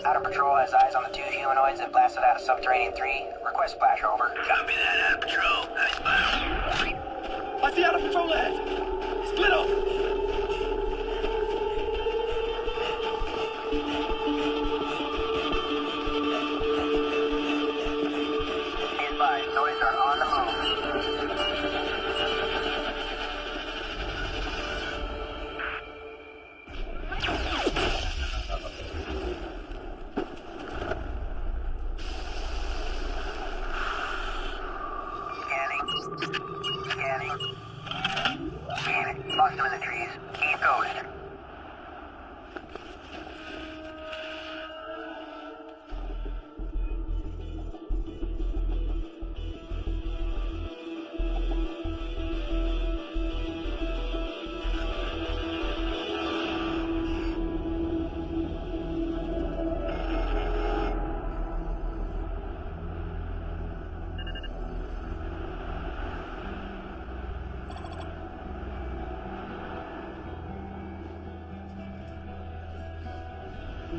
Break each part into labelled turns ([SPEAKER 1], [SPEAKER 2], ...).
[SPEAKER 1] Out of Patrol has eyes on the 2 humanoids that blasted out of Subterranean 3. Request splash, over.
[SPEAKER 2] Copy that, Out of Patrol. I spot 'em.
[SPEAKER 3] I see Out of Patrol ahead. Split off.
[SPEAKER 1] Be advised, noise are on the move. Scanning. Lost him in the trees. Keep going.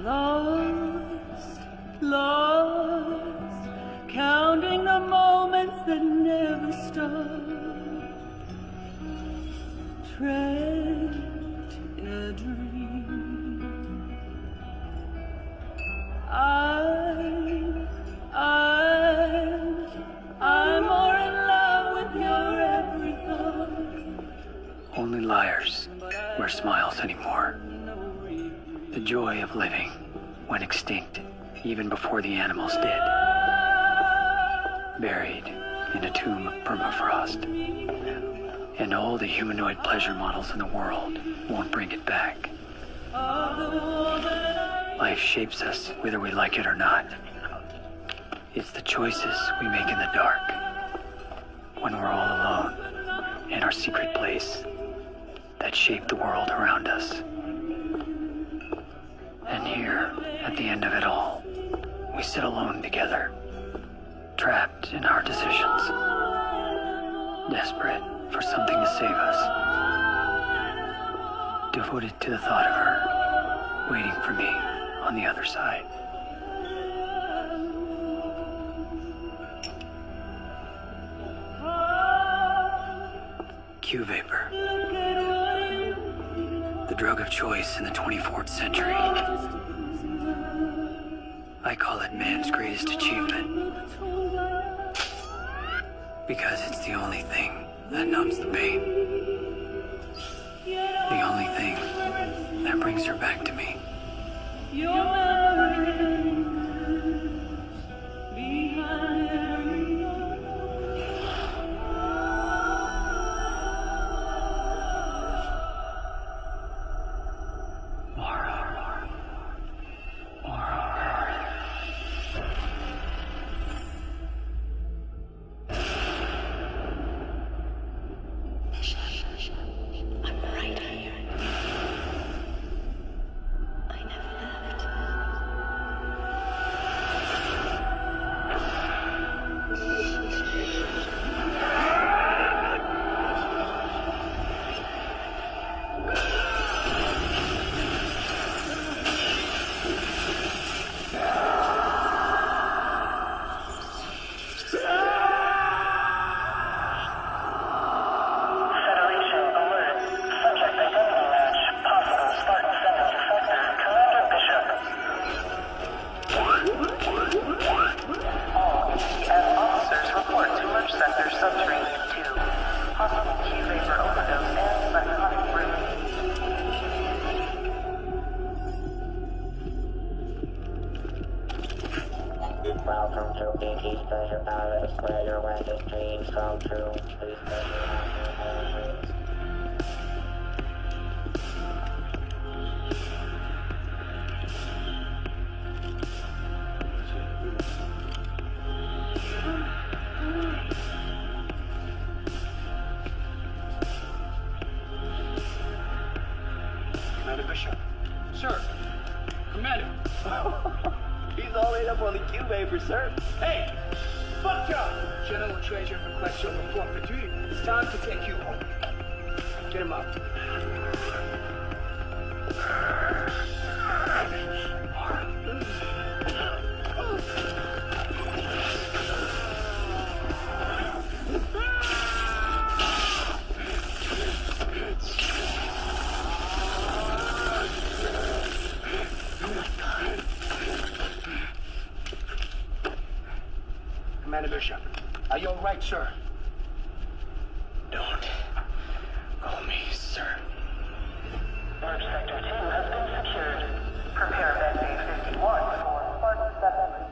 [SPEAKER 4] Lost, lost, counting the moments that never stop. Trapped in a dream. I'm more in love with your every thought.
[SPEAKER 5] Only liars wear smiles anymore. The joy of living went extinct even before the animals did. Buried in a tomb of permafrost. And all the humanoid pleasure models in the world won't bring it back. Life shapes us whether we like it or not. It's the choices we make in the dark, when we're all alone in our secret place, that shape the world around us. And here, at the end of it all, we sit alone together, trapped in our decisions, desperate for something to save us, devoted to the thought of her, waiting for me on the other side. Q-vapor. The drug of choice in the 24th century. I call it man's greatest achievement. Because it's the only thing that numbs the pain. The only thing that brings her back to me.
[SPEAKER 6] Welcome to BT's Treasure Palace, where your wildest dreams come true. Please stay behind your
[SPEAKER 3] Commander Bishop. Sir. Commander.
[SPEAKER 7] He's all laid up on the Q-vapor, sir.
[SPEAKER 3] Hey! Fuck y'all! General Treasure requests your report for duty. It's time to take you home. Get him out. Are you all right, sir?
[SPEAKER 5] Don't call me sir.
[SPEAKER 1] Merge Sector 2 has been secured. Prepare SA 51 for Spartan 7.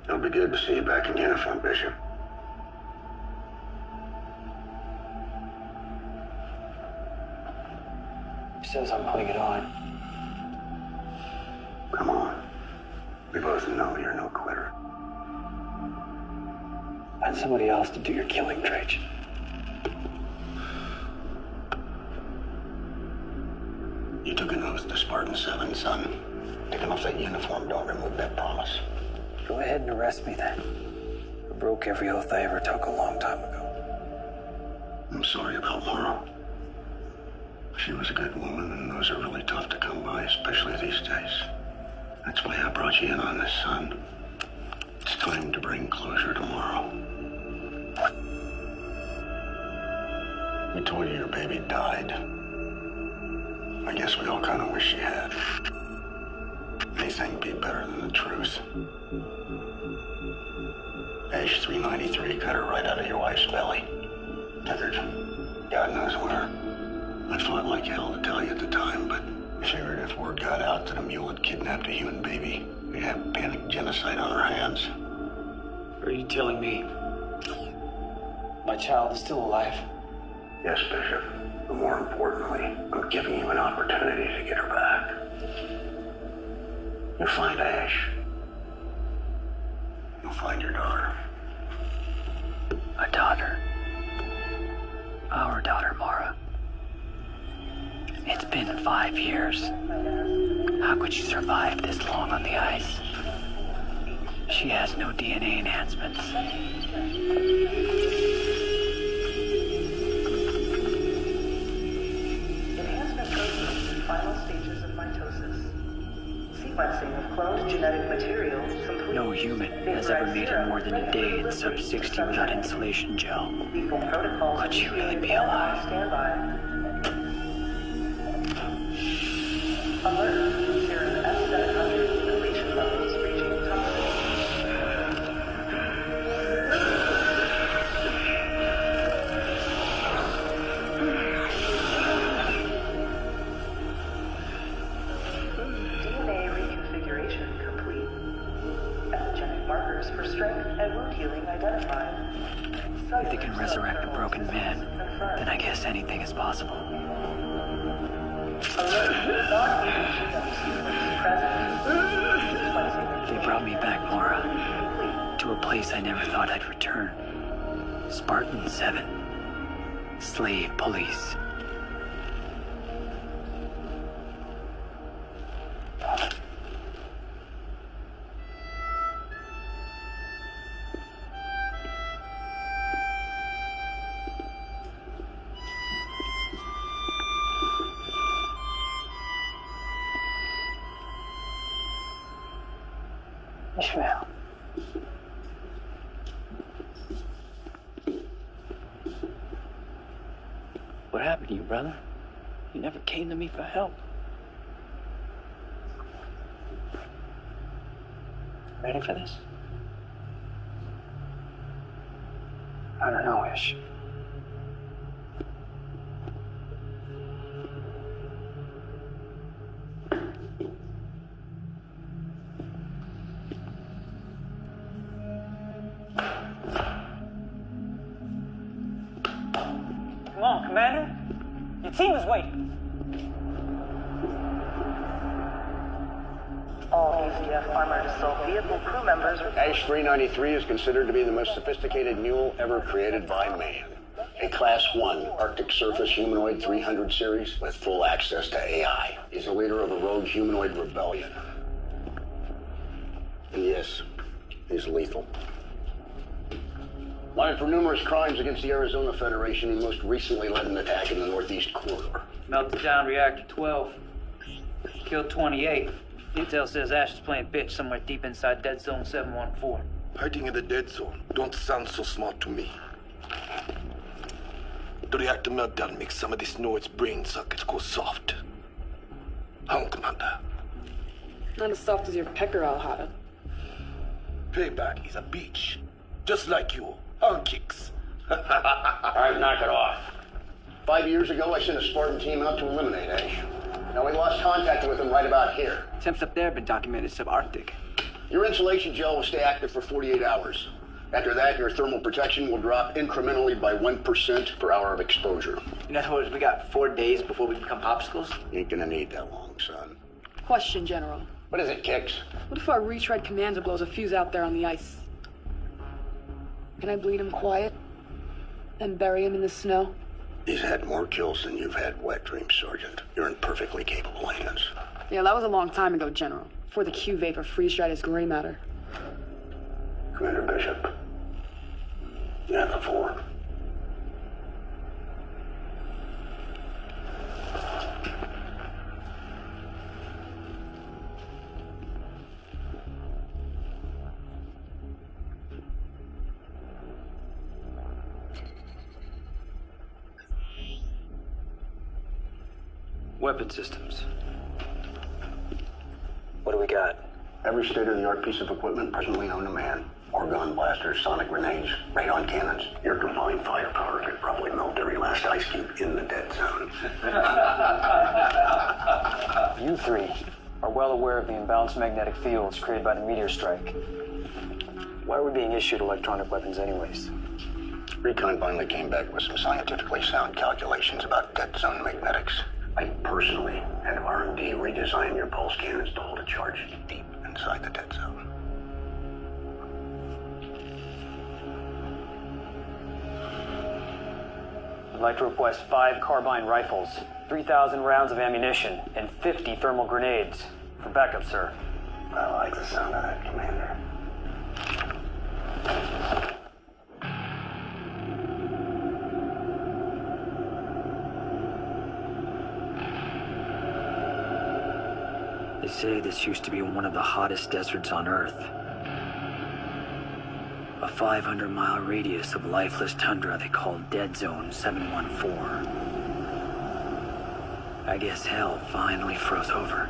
[SPEAKER 2] It'll be good to see you back in uniform, Bishop.
[SPEAKER 5] He says I'm putting it on.
[SPEAKER 2] Come on. We both know you're no quitter.
[SPEAKER 5] Find somebody else to do your killing, Trajan.
[SPEAKER 2] You took an oath to Spartan 7, son. Taking off that uniform don't remove that promise.
[SPEAKER 5] Go ahead and arrest me then. I broke every oath I ever took a long time ago.
[SPEAKER 2] I'm sorry about Laura. She was a good woman, and those are really tough to come by, especially these days. That's why I brought you in on this, son. It's time to bring closure tomorrow. We told you your baby died. I guess we all kind of wish she had. Anything be better than the truth. Ash 393 cut her right out of your wife's belly. Tethered, God knows where. I fought like hell to tell you at the time, but I figured if word got out that a mule had kidnapped a human baby, we'd have panic genocide on our hands.
[SPEAKER 5] Are you telling me my child is still alive?
[SPEAKER 2] Yes, Bishop. But more importantly, I'm giving you an opportunity to get her back. You'll find Ash. You'll find your daughter.
[SPEAKER 5] A daughter. Our daughter, Mara. It's been 5 years. How could she survive this long on the ice? She has no DNA enhancements.
[SPEAKER 1] Enhancement proteins in final stages of mitosis. Sequencing of cloned genetic material complete.
[SPEAKER 5] No human has ever made it more than a day in sub-60 without insulation gel.
[SPEAKER 1] Lethal protocols.
[SPEAKER 5] Could she really be alive?
[SPEAKER 1] Standby. Alert. Serum S700 depletion levels reaching toxic. DNA reconfiguration complete. Epigenetic markers for strength and wound healing identified.
[SPEAKER 5] If they can resurrect a broken man, then I guess anything is possible. They brought me back, Mara, to a place I never thought I'd return. Spartan 7. Slave police. Ishmael. What happened to you, brother? You never came to me for help. Ready for this? I don't know, Ish.
[SPEAKER 8] Come on, Commander. Your team is waiting.
[SPEAKER 1] All ACF armored assault vehicle crew members.
[SPEAKER 2] Ash 393 is considered to be the most sophisticated mule ever created by man. A Class 1 Arctic Surface Humanoid 300 series with full access to AI. He's the leader of a rogue humanoid rebellion. And yes, he's lethal. Wanted for numerous crimes against the Arizona Federation, he most recently led an attack in the Northeast Corridor.
[SPEAKER 8] Melted down Reactor 12. killed 28. Detail says Ash is playing bitch somewhere deep inside Dead Zone 714.
[SPEAKER 9] Hiding in the dead zone don't sound so smart to me. The reactor meltdown makes some of this North's brain sockets go soft. How, Commander?
[SPEAKER 10] Not as soft as your pecker, Al-Hada.
[SPEAKER 9] Payback is a bitch. Just like you. Hung kicks.
[SPEAKER 2] All right, knock it off. 5 years ago, I sent a Spartan team out to eliminate Ash. Now, we lost contact with him right about here.
[SPEAKER 5] Temps up there have been documented subarctic.
[SPEAKER 2] Your insulation gel will stay active for 48 hours. After that, your thermal protection will drop incrementally by 1% per hour of exposure.
[SPEAKER 5] In other words, we got 4 days before we become popsicles?
[SPEAKER 2] You ain't gonna need that long, son.
[SPEAKER 10] Question, General.
[SPEAKER 2] What is it, Kix?
[SPEAKER 10] What if our retread commander blows a fuse out there on the ice? Can I bleed him quiet? Then bury him in the snow?
[SPEAKER 2] He's had more kills than you've had wet dreams, Sergeant. You're in perfectly capable hands.
[SPEAKER 10] Yeah, that was a long time ago, General. Before the Q-vapor freeze-dried his gray matter.
[SPEAKER 2] Commander Bishop. Yeah, the 4.
[SPEAKER 5] Weapon systems. What do we got?
[SPEAKER 2] Every state-of-the-art piece of equipment presently known to man. Orgon blasters, sonic grenades, radon cannons. Your combined firepower could probably melt every last ice cube in the dead zone.
[SPEAKER 5] You three are well aware of the imbalanced magnetic fields created by the meteor strike. Why are we being issued electronic weapons anyways?
[SPEAKER 2] Recon finally came back with some scientifically sound calculations about dead zone magnetics. I personally had R&D redesign your pulse cannons to hold a charge deep inside the dead zone.
[SPEAKER 5] I'd like to request 5 carbine rifles, 3,000 rounds of ammunition, and 50 thermal grenades. For backup, sir.
[SPEAKER 2] I like the sound of that, Commander.
[SPEAKER 5] They say this used to be one of the hottest deserts on Earth. A 500-mile radius of lifeless tundra they call Dead Zone 714. I guess hell finally froze over.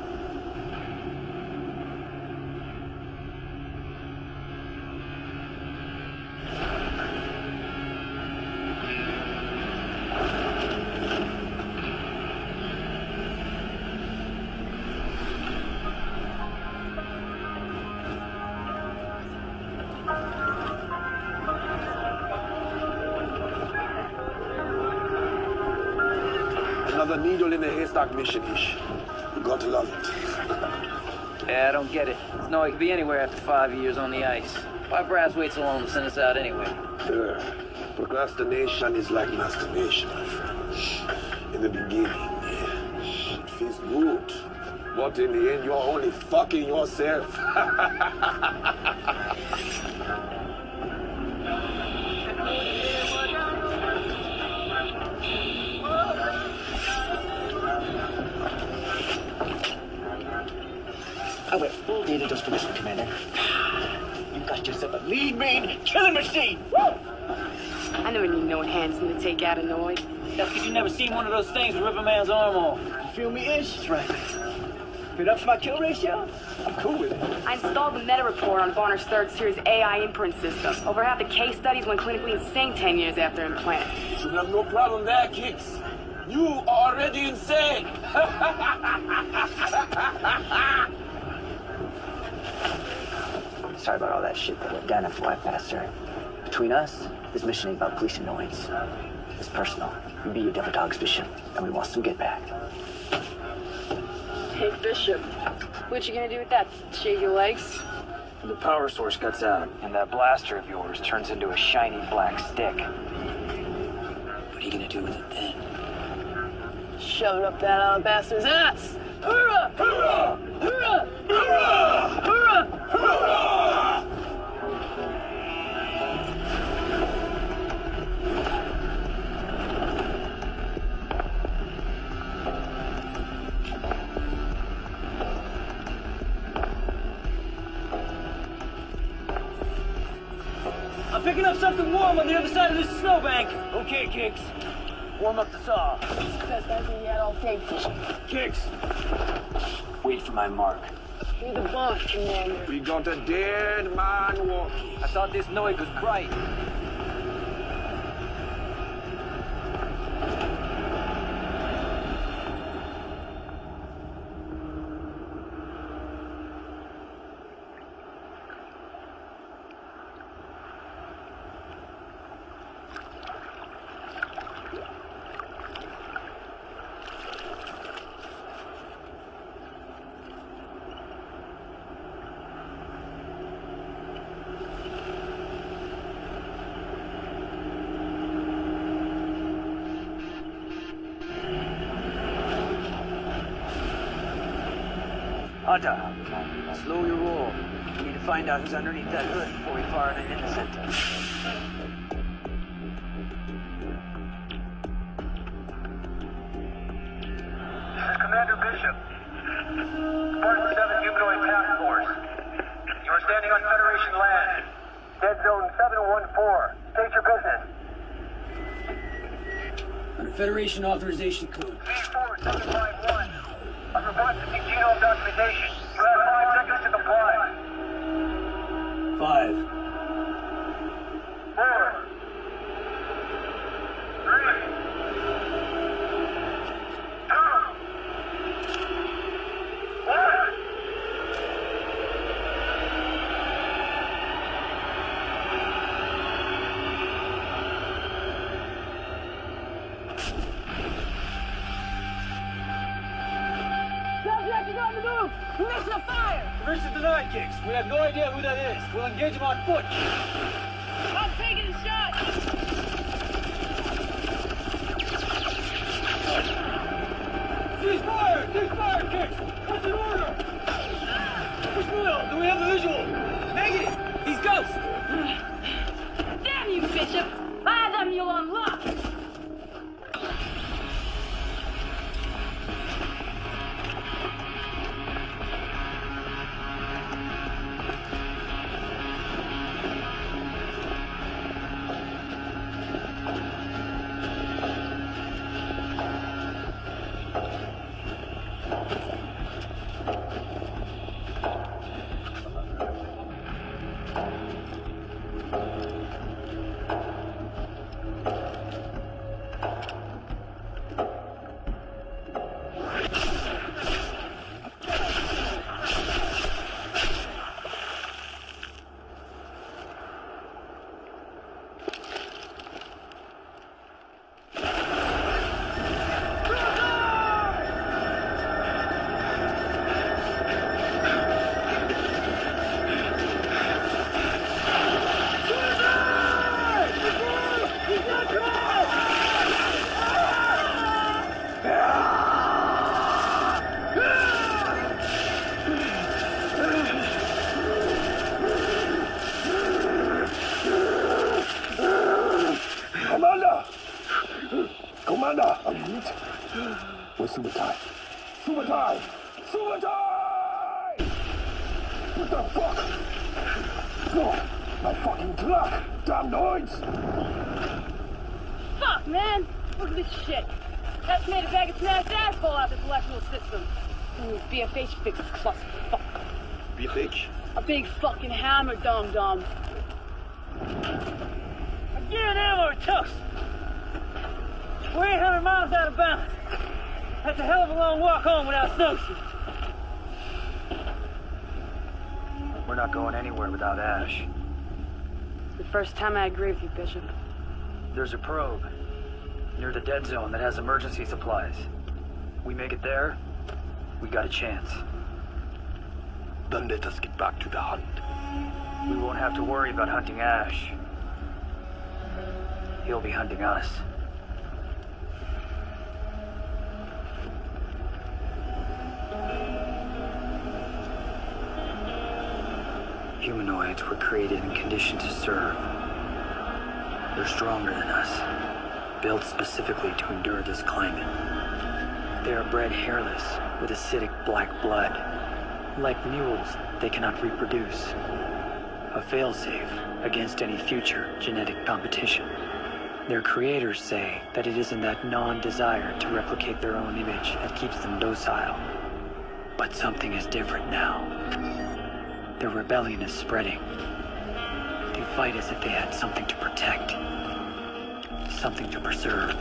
[SPEAKER 9] Another needle in the haystack mission-ish. You gotta love it.
[SPEAKER 8] Yeah, I don't get it. There's no way it could be anywhere after 5 years on the ice. Why brass wait so long to send us out anyway?
[SPEAKER 9] Procrastination is like masturbation, my friend. In the beginning, yeah, it feels good. But in the end, you're only fucking yourself.
[SPEAKER 7] I went full data just for this one, Commander. You got yourself a lead brain killing machine! Woo!
[SPEAKER 10] I never need no enhancement to take out a noise.
[SPEAKER 8] That's because you never seen one of those things rip a man's arm off.
[SPEAKER 7] You feel me, Ish? That's right. If it ups my kill ratio, I'm cool with it.
[SPEAKER 10] I installed the meta report on Bonner's 3rd series AI imprint system. Over half the case studies went clinically insane 10 years after implant.
[SPEAKER 9] Should have no problem there, kids. You are already insane.
[SPEAKER 5] Sorry about all that shit that went down in Fly Faster. Between us, this mission ain't about police annoyance. It's personal. You be your devil dogs, Bishop, and we want some get back.
[SPEAKER 10] Hey, Bishop, what you gonna do with that? Shave your legs?
[SPEAKER 5] The power source cuts out, and that blaster of yours turns into a shiny black stick. What are you gonna do with it then?
[SPEAKER 10] Shove it up that bastard's ass! Hoorah! Hoorah! Hoorah! Hoorah! Hoorah! Hoorah!
[SPEAKER 8] I'm picking up something warm on the other side of this snowbank.
[SPEAKER 3] Okay, Kicks.
[SPEAKER 8] Warm up the saw.
[SPEAKER 10] Best idea yet, all day.
[SPEAKER 3] Kicks.
[SPEAKER 5] Wait for my mark.
[SPEAKER 10] You're the boss, Commander.
[SPEAKER 9] We got a dead man walking.
[SPEAKER 8] I thought this noise was bright. Hunter, slow your roll. We need to find out who's underneath that hood before we fire an innocent.
[SPEAKER 11] This is Commander Bishop. Spartan 7 Humanoid Task Force. You are standing on Federation land. Dead Zone 714. State your business.
[SPEAKER 3] Under Federation authorization code.
[SPEAKER 11] V4751. I'm requesting genome documentation. You have 5 seconds to comply.
[SPEAKER 3] 5.
[SPEAKER 11] 4. 3. 2. 1.
[SPEAKER 10] Subject is on the move! Permission to fire!
[SPEAKER 3] Permission denied, Kicks. We have no idea who that is. We'll engage him on foot.
[SPEAKER 10] I'm taking a shot!
[SPEAKER 3] Cease fire! Cease fire, Kicks! What's an order? Push Will, do we have the visual?
[SPEAKER 8] Negative! He's ghost!
[SPEAKER 10] Damn you, Bishop! By them you'll unlock!
[SPEAKER 9] Commander! Where's Sumatai? Sumatai! Sumatai! What the fuck? No! My fucking truck! Damn noise!
[SPEAKER 10] Fuck, man! Look at this shit. That's made a bag of smashed asphalt out this electrical system. BFH fix this clusterfuck.
[SPEAKER 9] BFH?
[SPEAKER 10] A big fucking hammer, dum-dum.
[SPEAKER 8] I'm getting ammo or toast! We're 800 miles out of bounds. That's a hell of a long walk home without snowshoes.
[SPEAKER 5] We're not going anywhere without Ash.
[SPEAKER 10] It's the first time I agree with you, Bishop.
[SPEAKER 5] There's a probe near the dead zone that has emergency supplies. We make it there, we got a chance.
[SPEAKER 9] Then let us get back to the hunt.
[SPEAKER 5] We won't have to worry about hunting Ash. He'll be hunting us. Humanoids were created and conditioned to serve. They're stronger than us, built specifically to endure this climate. They are bred hairless, with acidic black blood. Like mules, they cannot reproduce. A failsafe against any future genetic competition. Their creators say that it isn't that non-desire to replicate their own image that keeps them docile. But something is different now. Their rebellion is spreading. They fight as if they had something to protect, something to preserve.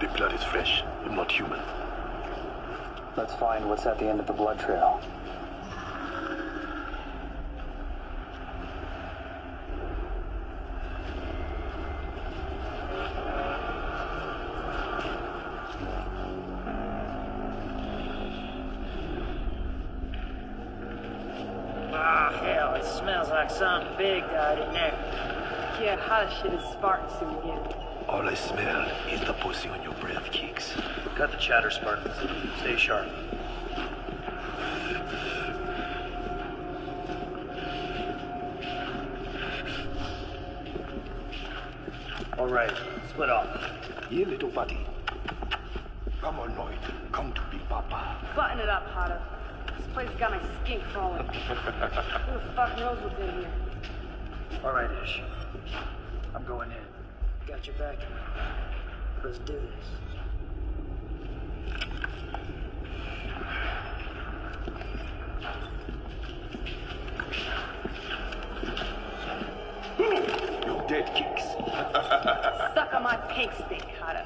[SPEAKER 9] The blood is fresh. I'm not human.
[SPEAKER 5] Let's find what's at the end of the blood trail.
[SPEAKER 8] Ah, hell, it smells like something big died in there.
[SPEAKER 10] Yeah, how the shit is Spartan soon again.
[SPEAKER 9] All I smell is the pussy on your breath, Keeks.
[SPEAKER 7] Cut the chatter, Spartans. Stay sharp. All right, split off.
[SPEAKER 9] Here, little buddy. Come on, Lloyd. Come to be Papa.
[SPEAKER 10] Button it up, Hada. This place got my skin crawling. Who the fuck knows what's in here?
[SPEAKER 7] All right, Ish. I'm going in. Got your back. Let's do this.
[SPEAKER 9] You're dead, Keeks.
[SPEAKER 10] Suck on my pink stick, Hada.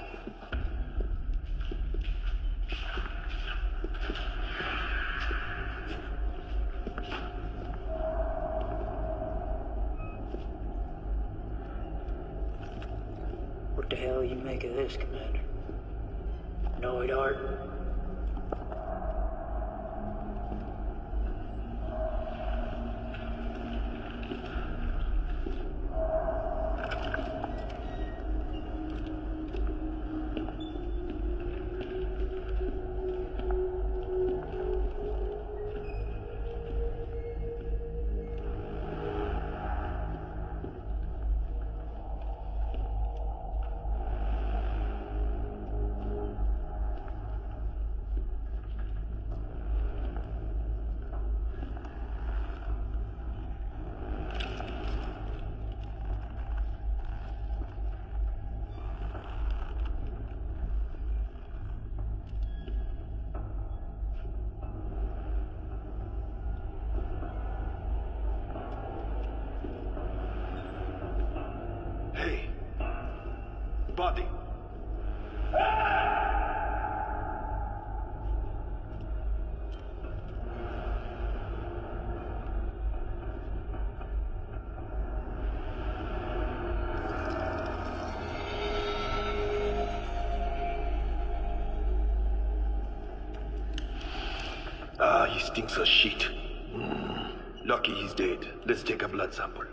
[SPEAKER 7] What the hell you make of this, Commander? Noid art?
[SPEAKER 9] Hey. Buddy. Ah, he stinks of shit. Lucky he's dead. Let's take a blood sample.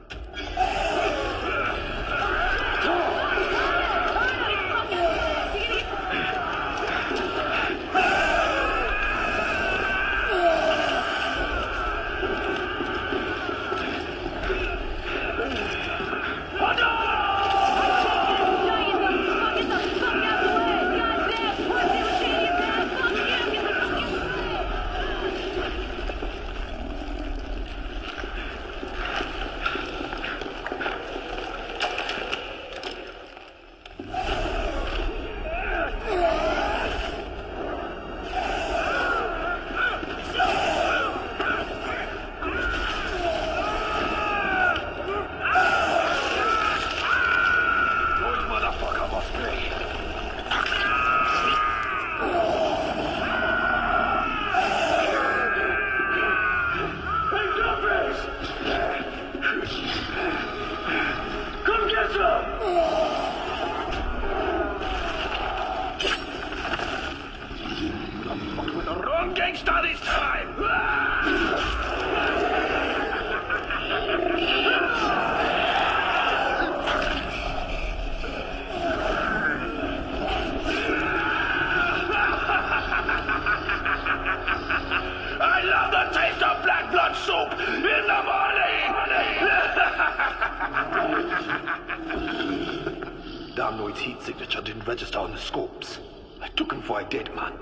[SPEAKER 9] Damnoid's heat signature didn't register on the scopes. I took him for a dead man.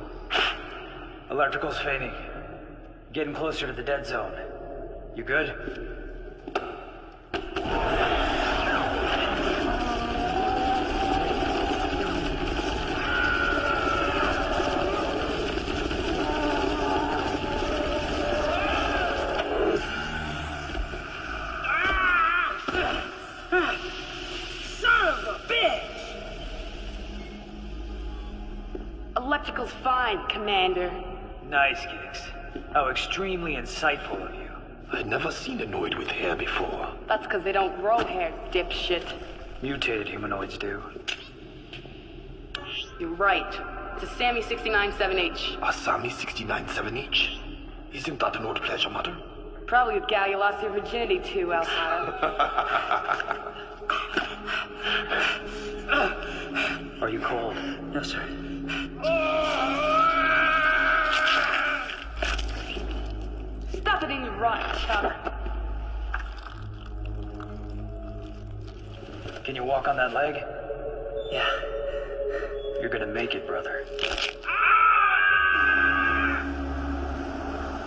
[SPEAKER 7] Electrical's fading. Getting closer to the dead zone. You good?
[SPEAKER 10] Electrical's fine, Commander.
[SPEAKER 7] Nice, Giggs. How extremely insightful of you.
[SPEAKER 9] I'd never seen a Noid with hair before.
[SPEAKER 10] That's because they don't grow hair, dipshit.
[SPEAKER 7] Mutated humanoids do.
[SPEAKER 10] You're right. It's a Sammy 69-7H.
[SPEAKER 9] A Sami 69-7H? Isn't that an old pleasure matter?
[SPEAKER 10] Probably the gal you lost your virginity to, Alfaro.
[SPEAKER 7] Are you cold?
[SPEAKER 5] No, sir.
[SPEAKER 10] Stuff it in your rotten chopper.
[SPEAKER 7] Can you walk on that leg?
[SPEAKER 5] Yeah.
[SPEAKER 7] You're gonna make it, brother.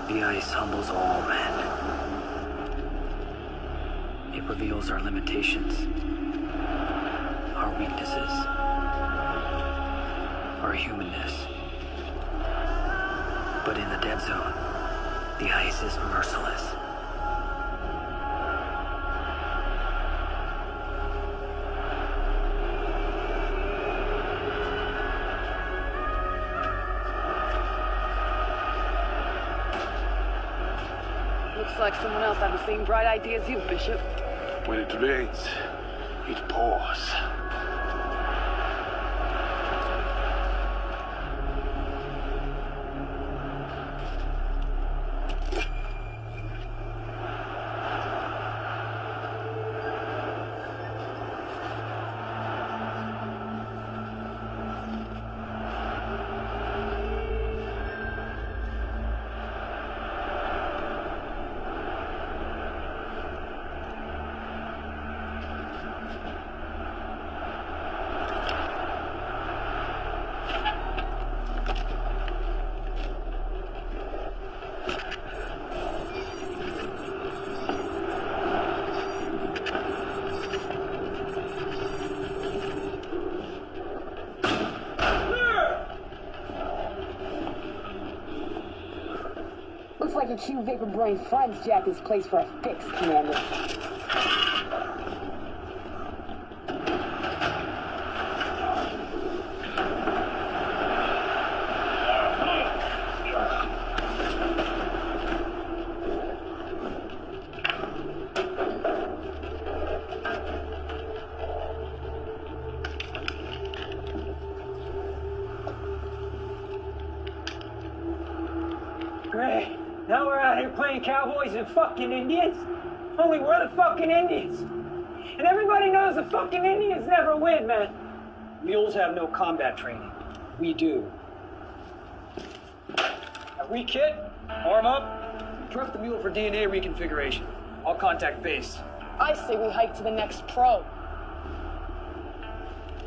[SPEAKER 5] The ice humbles all men. It reveals our limitations, our weaknesses, our humanness. But in the dead zone, the ice is merciless.
[SPEAKER 10] Looks like someone else had the same bright idea as you, Bishop.
[SPEAKER 9] When it rains, it pours.
[SPEAKER 10] Looks like your Q Vapor Brain friends jacked this place for a fix, Commander.
[SPEAKER 8] Great. Now we're out here playing cowboys and fucking Indians? Only we're the fucking Indians. And everybody knows the fucking Indians never win, man.
[SPEAKER 7] Mules have no combat training. We do.
[SPEAKER 8] Are we kit? Arm up. Prep the mule for DNA reconfiguration. I'll contact base.
[SPEAKER 10] I say we hike to the next probe.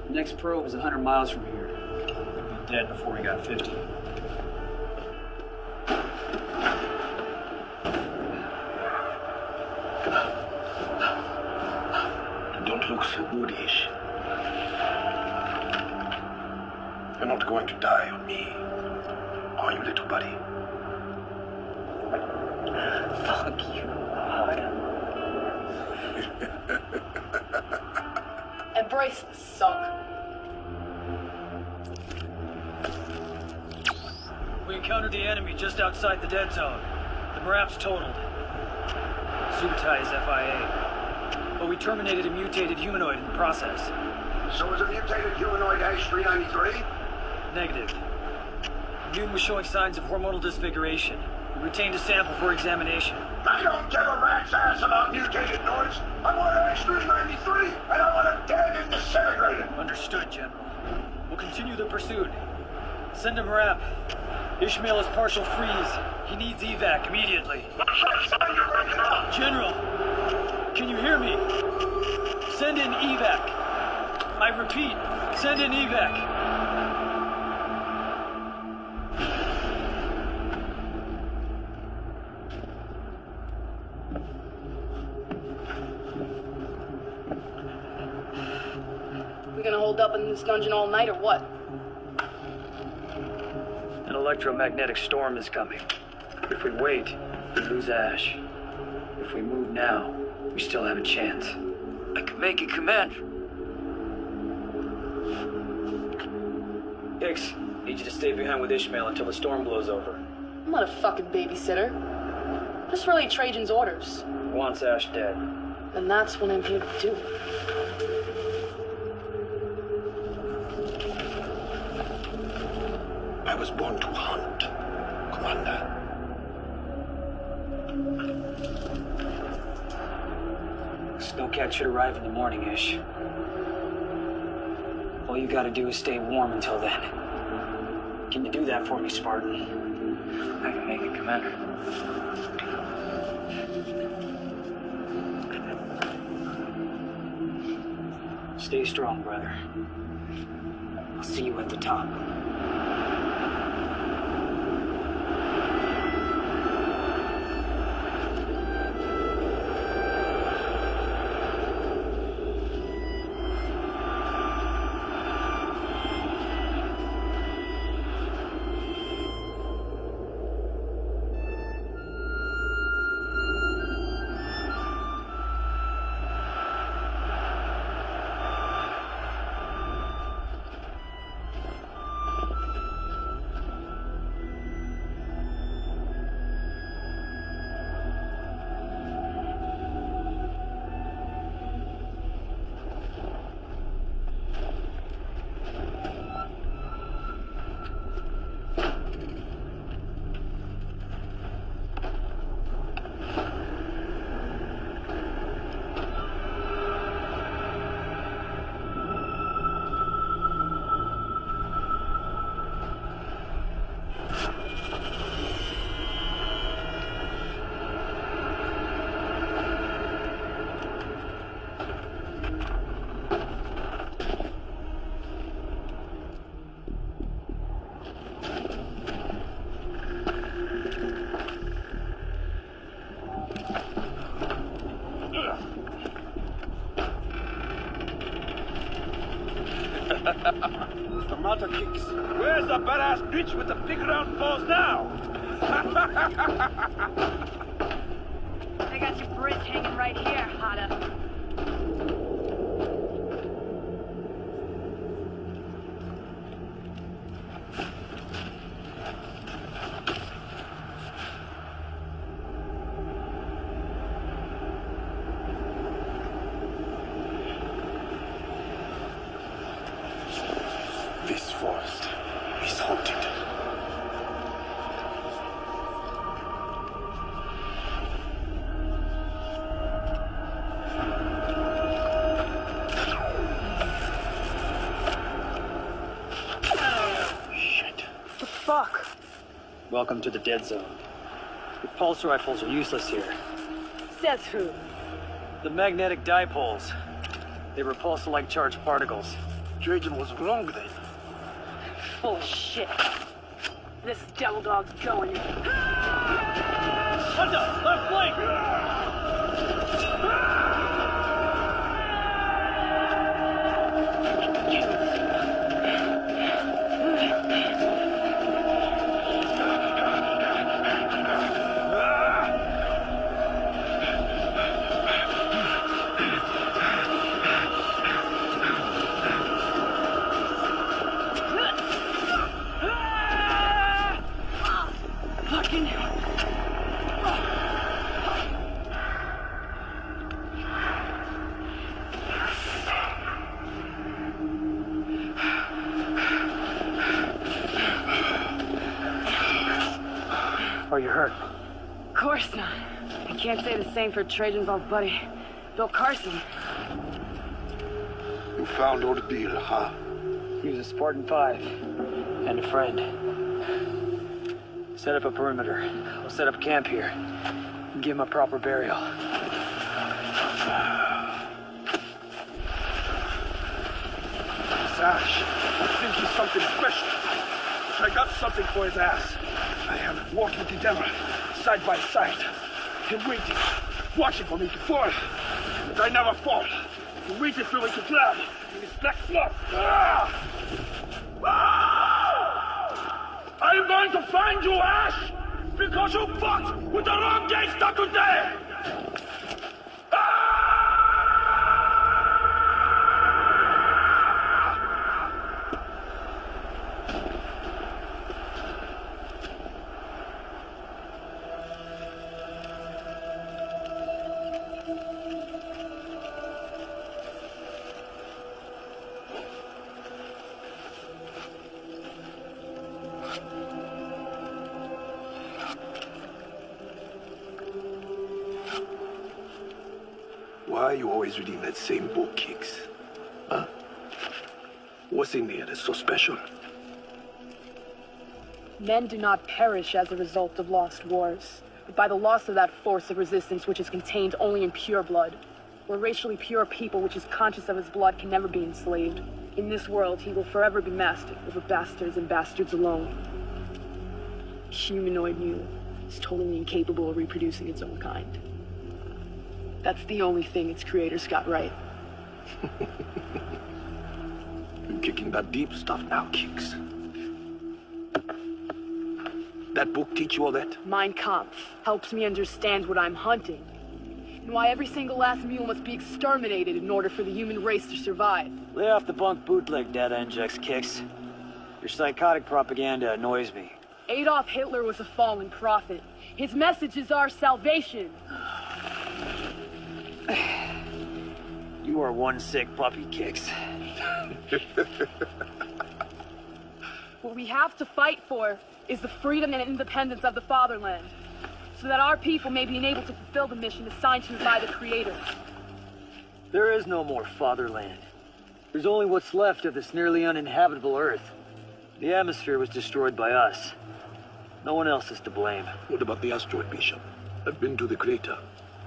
[SPEAKER 8] The next probe is 100 miles from here. We'd be dead before we got 50.
[SPEAKER 9] Don't look so woodish. You're not going to die on me, are you, little buddy?
[SPEAKER 5] Fuck you, God.
[SPEAKER 10] Embrace the sunk.
[SPEAKER 8] We encountered the enemy just outside the dead zone. The MRAP's totaled. Subutai is FIA. But we terminated a mutated humanoid in the process.
[SPEAKER 2] So is a mutated humanoid H393?
[SPEAKER 8] Negative. The mutant was showing signs of hormonal disfiguration. We retained a sample for examination.
[SPEAKER 2] I don't give a rat's ass about mutated noids. I want an H393, and I want him dead and disintegrated.
[SPEAKER 8] Understood, General. We'll continue the pursuit. Send him MRAP. Ishmael is partial freeze. He needs evac immediately.
[SPEAKER 2] You're breaking up.
[SPEAKER 8] General, can you hear me? Send in evac. I repeat, send an evac.
[SPEAKER 10] We gonna hold up in this dungeon all night or what?
[SPEAKER 5] An electromagnetic storm is coming. If we wait, we lose Ash. If we move now, we still have a chance.
[SPEAKER 7] I can make it, Commander.
[SPEAKER 8] Hicks, need you to stay behind with Ishmael until the storm blows over.
[SPEAKER 10] I'm not a fucking babysitter. Just relay Trajan's orders.
[SPEAKER 8] Wants Ash dead.
[SPEAKER 10] And that's what I'm here to do.
[SPEAKER 9] I was born to hunt, Commander.
[SPEAKER 5] Snowcat should arrive in the morning, Ish. All you gotta do is stay warm until then. Can you do that for me, Spartan?
[SPEAKER 7] I can make it, Commander.
[SPEAKER 5] Stay strong, brother. I'll see you at the top.
[SPEAKER 9] The matter kicks. Where's the badass bitch with the big round balls now?
[SPEAKER 12] I got your bridge hanging right here, Hada.
[SPEAKER 9] This forest is haunted. Shit.
[SPEAKER 10] What the fuck?
[SPEAKER 5] Welcome to the dead zone. The pulse rifles are useless here.
[SPEAKER 10] Says who?
[SPEAKER 8] The magnetic dipoles. They repulse like charged particles.
[SPEAKER 9] Trajan was wrong then.
[SPEAKER 10] Full of shit. This devil dog's going in.
[SPEAKER 8] Hunter, left flank!
[SPEAKER 5] Are you hurt?
[SPEAKER 10] Of course not. I can't say the same for Trajan's old buddy, Bill Carson.
[SPEAKER 9] You found Ordeal, huh?
[SPEAKER 5] He was a Spartan 5 and a friend. Set up a perimeter. We'll set up camp here and give him a proper burial.
[SPEAKER 3] this Ash. I think he's something special. I got something for his ass. I have walked with the devil, side by side. Him waiting, watching for me to fall. But I never fall. He waited for me to drown in his black blood. I am going to find you, Ash! Because you fucked with the wrong gangster today!
[SPEAKER 9] Why are you always reading that same book, Kicks? Huh? What's in there that's so special?
[SPEAKER 10] Men do not perish as a result of lost wars, but by the loss of that force of resistance which is contained only in pure blood. Where racially pure people which is conscious of his blood can never be enslaved. In this world, he will forever be master over bastards and bastards alone. Humanoid mule is totally incapable of reproducing its own kind. That's the only thing its creators got right.
[SPEAKER 9] You're kicking that deep stuff now, Kicks. That book teach you all that?
[SPEAKER 10] Mein Kampf helps me understand what I'm hunting, and why every single last mule must be exterminated in order for the human race to survive.
[SPEAKER 5] Lay off the bunk bootleg data injects, Kicks. Your psychotic propaganda annoys me.
[SPEAKER 10] Adolf Hitler was a fallen prophet. His message is our salvation.
[SPEAKER 5] You are one sick puppy, Kicks.
[SPEAKER 10] What we have to fight for is the freedom and independence of the fatherland, so that our people may be enabled to fulfill the mission assigned to us by the Creator.
[SPEAKER 5] There is no more fatherland. There's only what's left of this nearly uninhabitable Earth. The atmosphere was destroyed by us. No one else is to blame.
[SPEAKER 9] What about the asteroid, Bishop? I've been to the crater.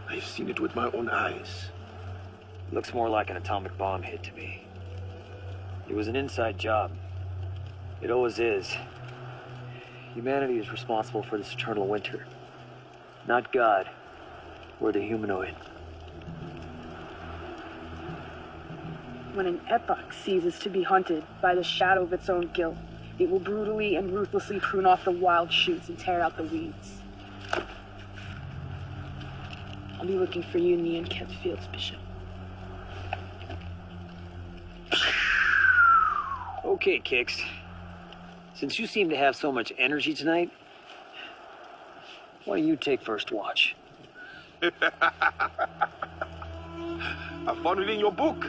[SPEAKER 9] I've seen it with my own eyes.
[SPEAKER 5] Looks more like an atomic bomb hit to me. It was an inside job. It always is. Humanity is responsible for this eternal winter. Not God. We're the humanoid.
[SPEAKER 10] When an epoch ceases to be hunted by the shadow of its own guilt, it will brutally and ruthlessly prune off the wild shoots and tear out the weeds. I'll be looking for you in the unkept fields, Bishop.
[SPEAKER 5] Okay, Kicks. Since you seem to have so much energy tonight, why don't you take first watch?
[SPEAKER 9] I found it in your book.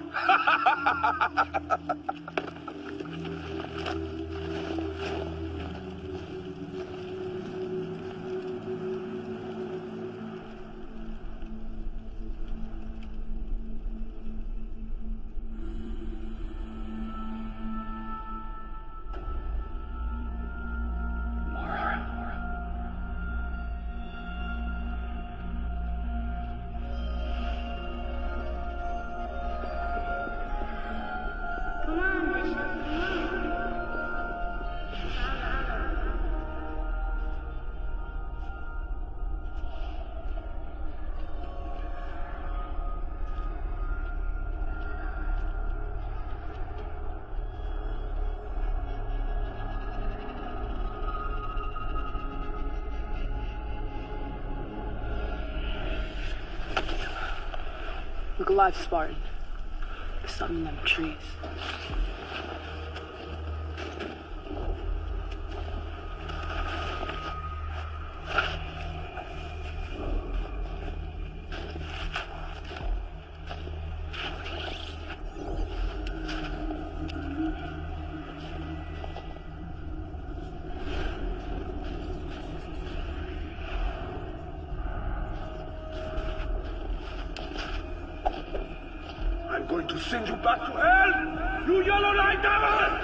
[SPEAKER 10] Look alive, Spartan. There's something in them trees.
[SPEAKER 3] I'm going to send you back to hell, you yellow light devil!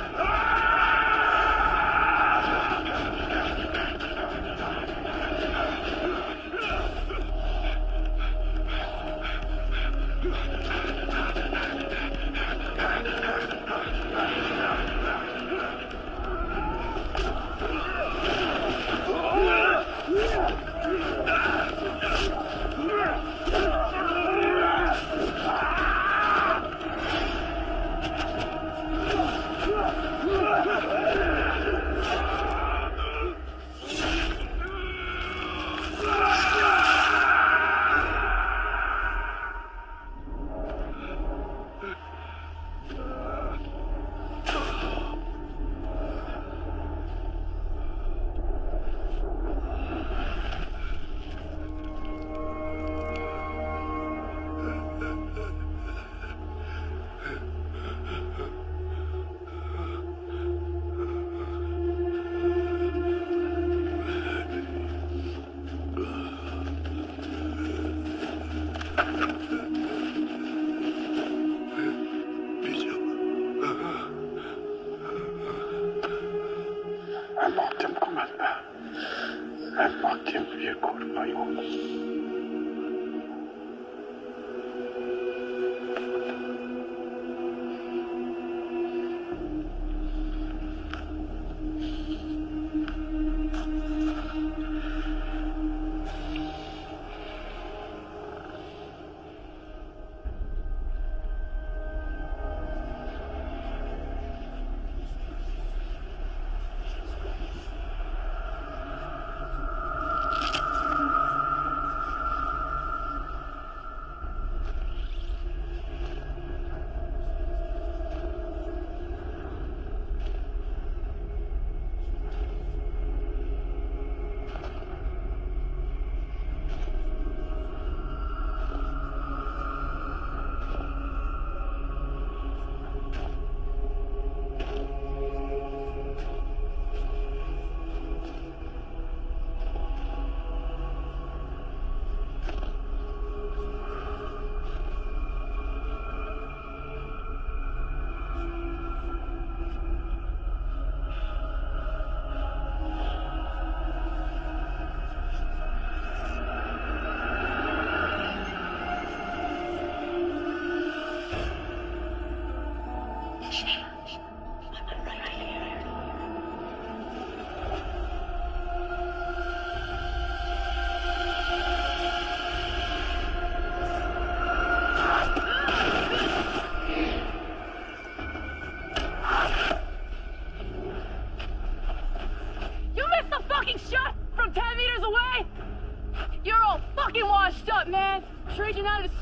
[SPEAKER 3] Armatem comanda. Armatem viekur maio.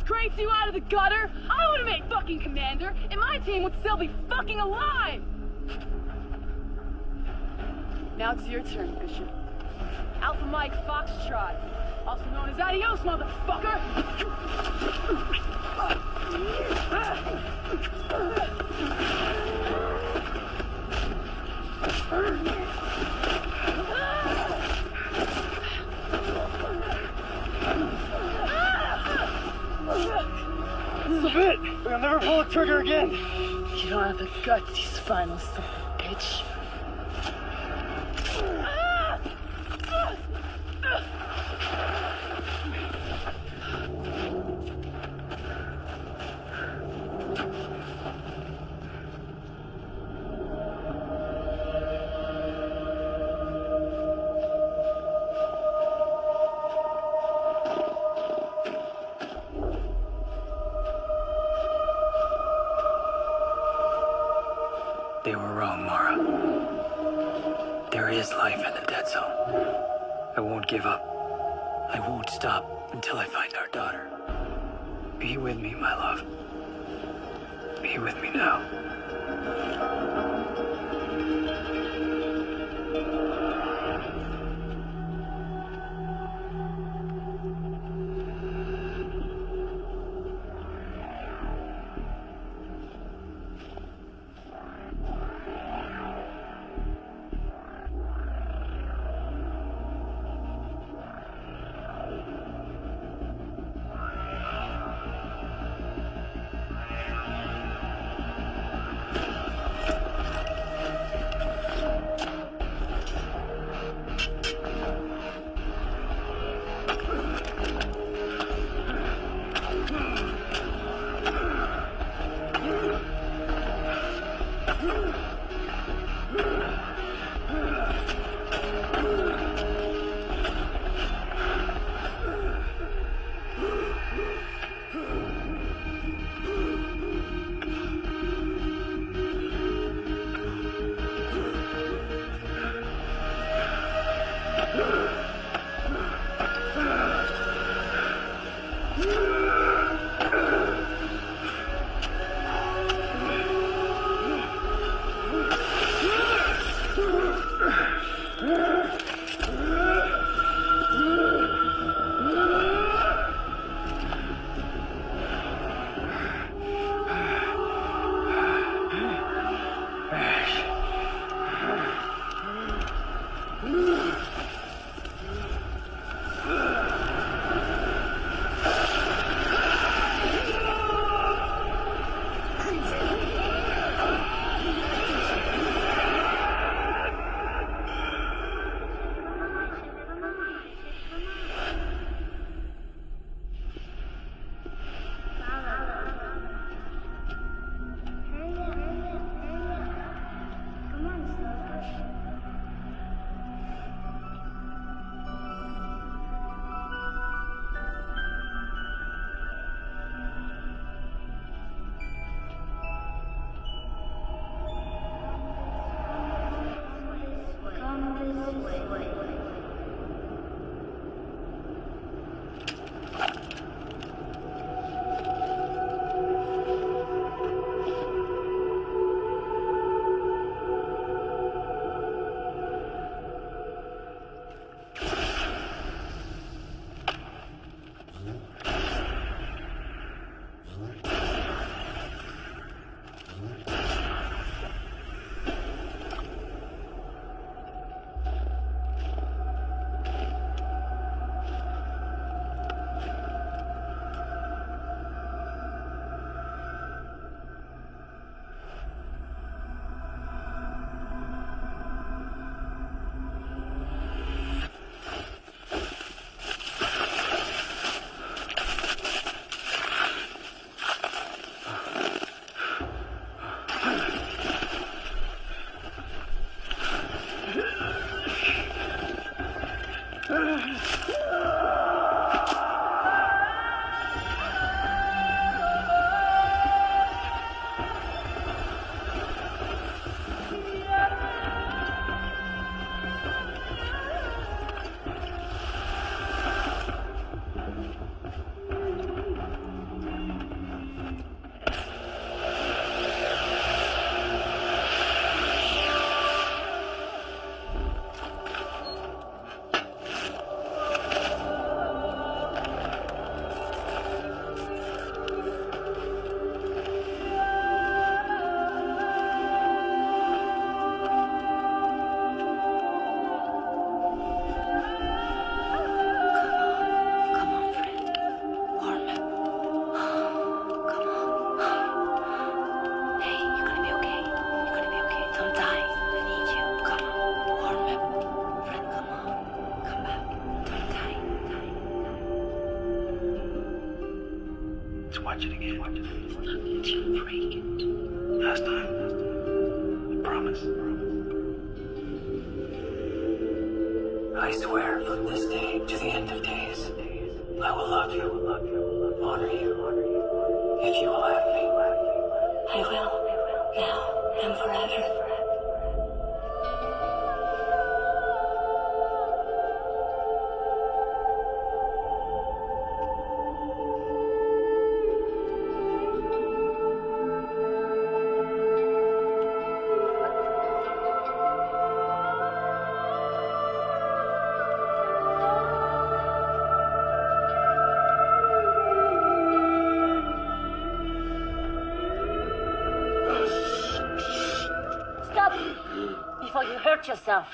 [SPEAKER 10] Scraped you out of the gutter? I would have made fucking commander, and my team would still be fucking alive! Now it's your turn, Bishop. Alpha Mike Foxtrot, also known as Adios, motherfucker!
[SPEAKER 8] This is a bit. We'll never pull the trigger again.
[SPEAKER 10] You don't have the guts, you spinal son of a bitch.
[SPEAKER 5] They were wrong, Mara. There is life in the dead zone. I won't give up. I won't stop until I find our daughter. Be with me, my love. Be with me now. watch it again.
[SPEAKER 1] Until break it.
[SPEAKER 5] Last time. I promise. I swear from this day to the end of days, I will love you, honor you, if you will have me.
[SPEAKER 1] I will, now and forever.
[SPEAKER 12] Before you hurt yourself.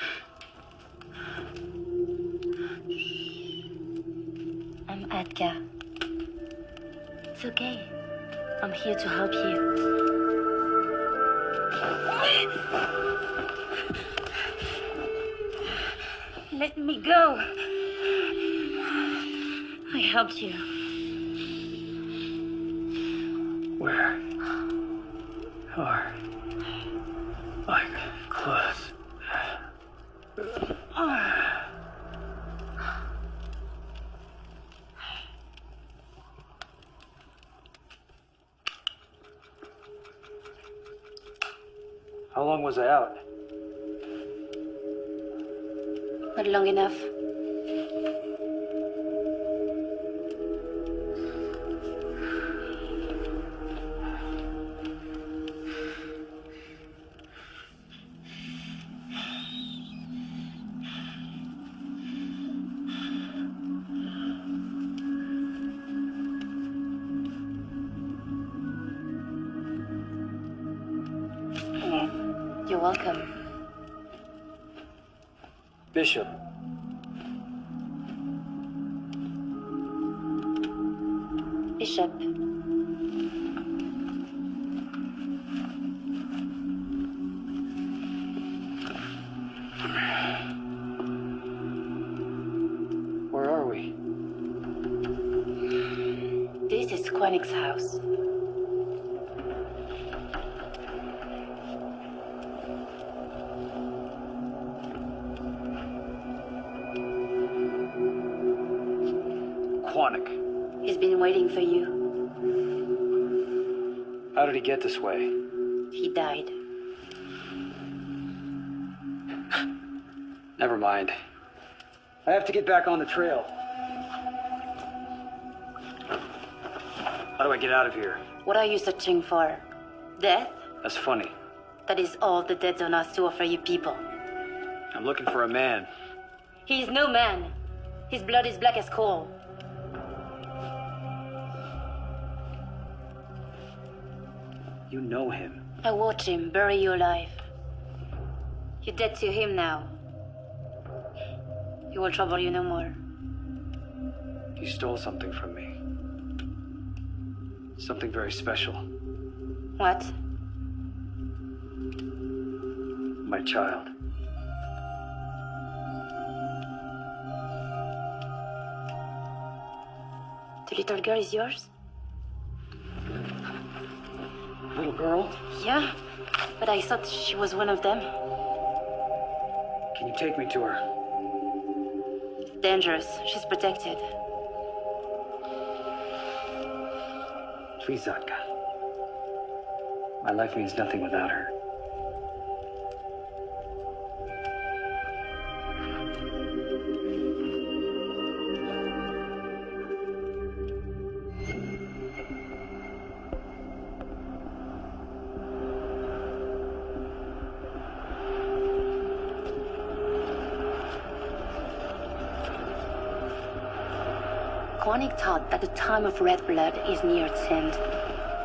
[SPEAKER 1] I'm Edgar. It's okay. I'm here to help you. Let me go. I helped you.
[SPEAKER 5] Where are my clothes?
[SPEAKER 8] How long was I out?
[SPEAKER 1] Not long enough. You're welcome.
[SPEAKER 8] Bishop.
[SPEAKER 1] Bishop.
[SPEAKER 8] Where are we?
[SPEAKER 1] This is Quanix's house.
[SPEAKER 8] Quantic.
[SPEAKER 1] He's been waiting for you.
[SPEAKER 8] How did he get this way?
[SPEAKER 1] He died.
[SPEAKER 8] Never mind. I have to get back on the trail. How do I get out of here?
[SPEAKER 1] What are you searching for? Death?
[SPEAKER 8] That's funny.
[SPEAKER 1] That is all the dead zone has to offer you people.
[SPEAKER 8] I'm looking for a man.
[SPEAKER 1] He is no man. His blood is black as coal.
[SPEAKER 8] You know him.
[SPEAKER 1] I watched him bury you alive. You're dead to him now. He will trouble you no more.
[SPEAKER 8] He stole something from me. Something very special.
[SPEAKER 1] What?
[SPEAKER 8] My child.
[SPEAKER 1] The little girl is yours?
[SPEAKER 8] Little girl?
[SPEAKER 1] Yeah, but I thought she was one of them.
[SPEAKER 8] Can you take me to her?
[SPEAKER 1] It's dangerous. She's protected.
[SPEAKER 8] Please, Zatka. My life means nothing without her.
[SPEAKER 1] Quantic thought that the time of red blood is near its end,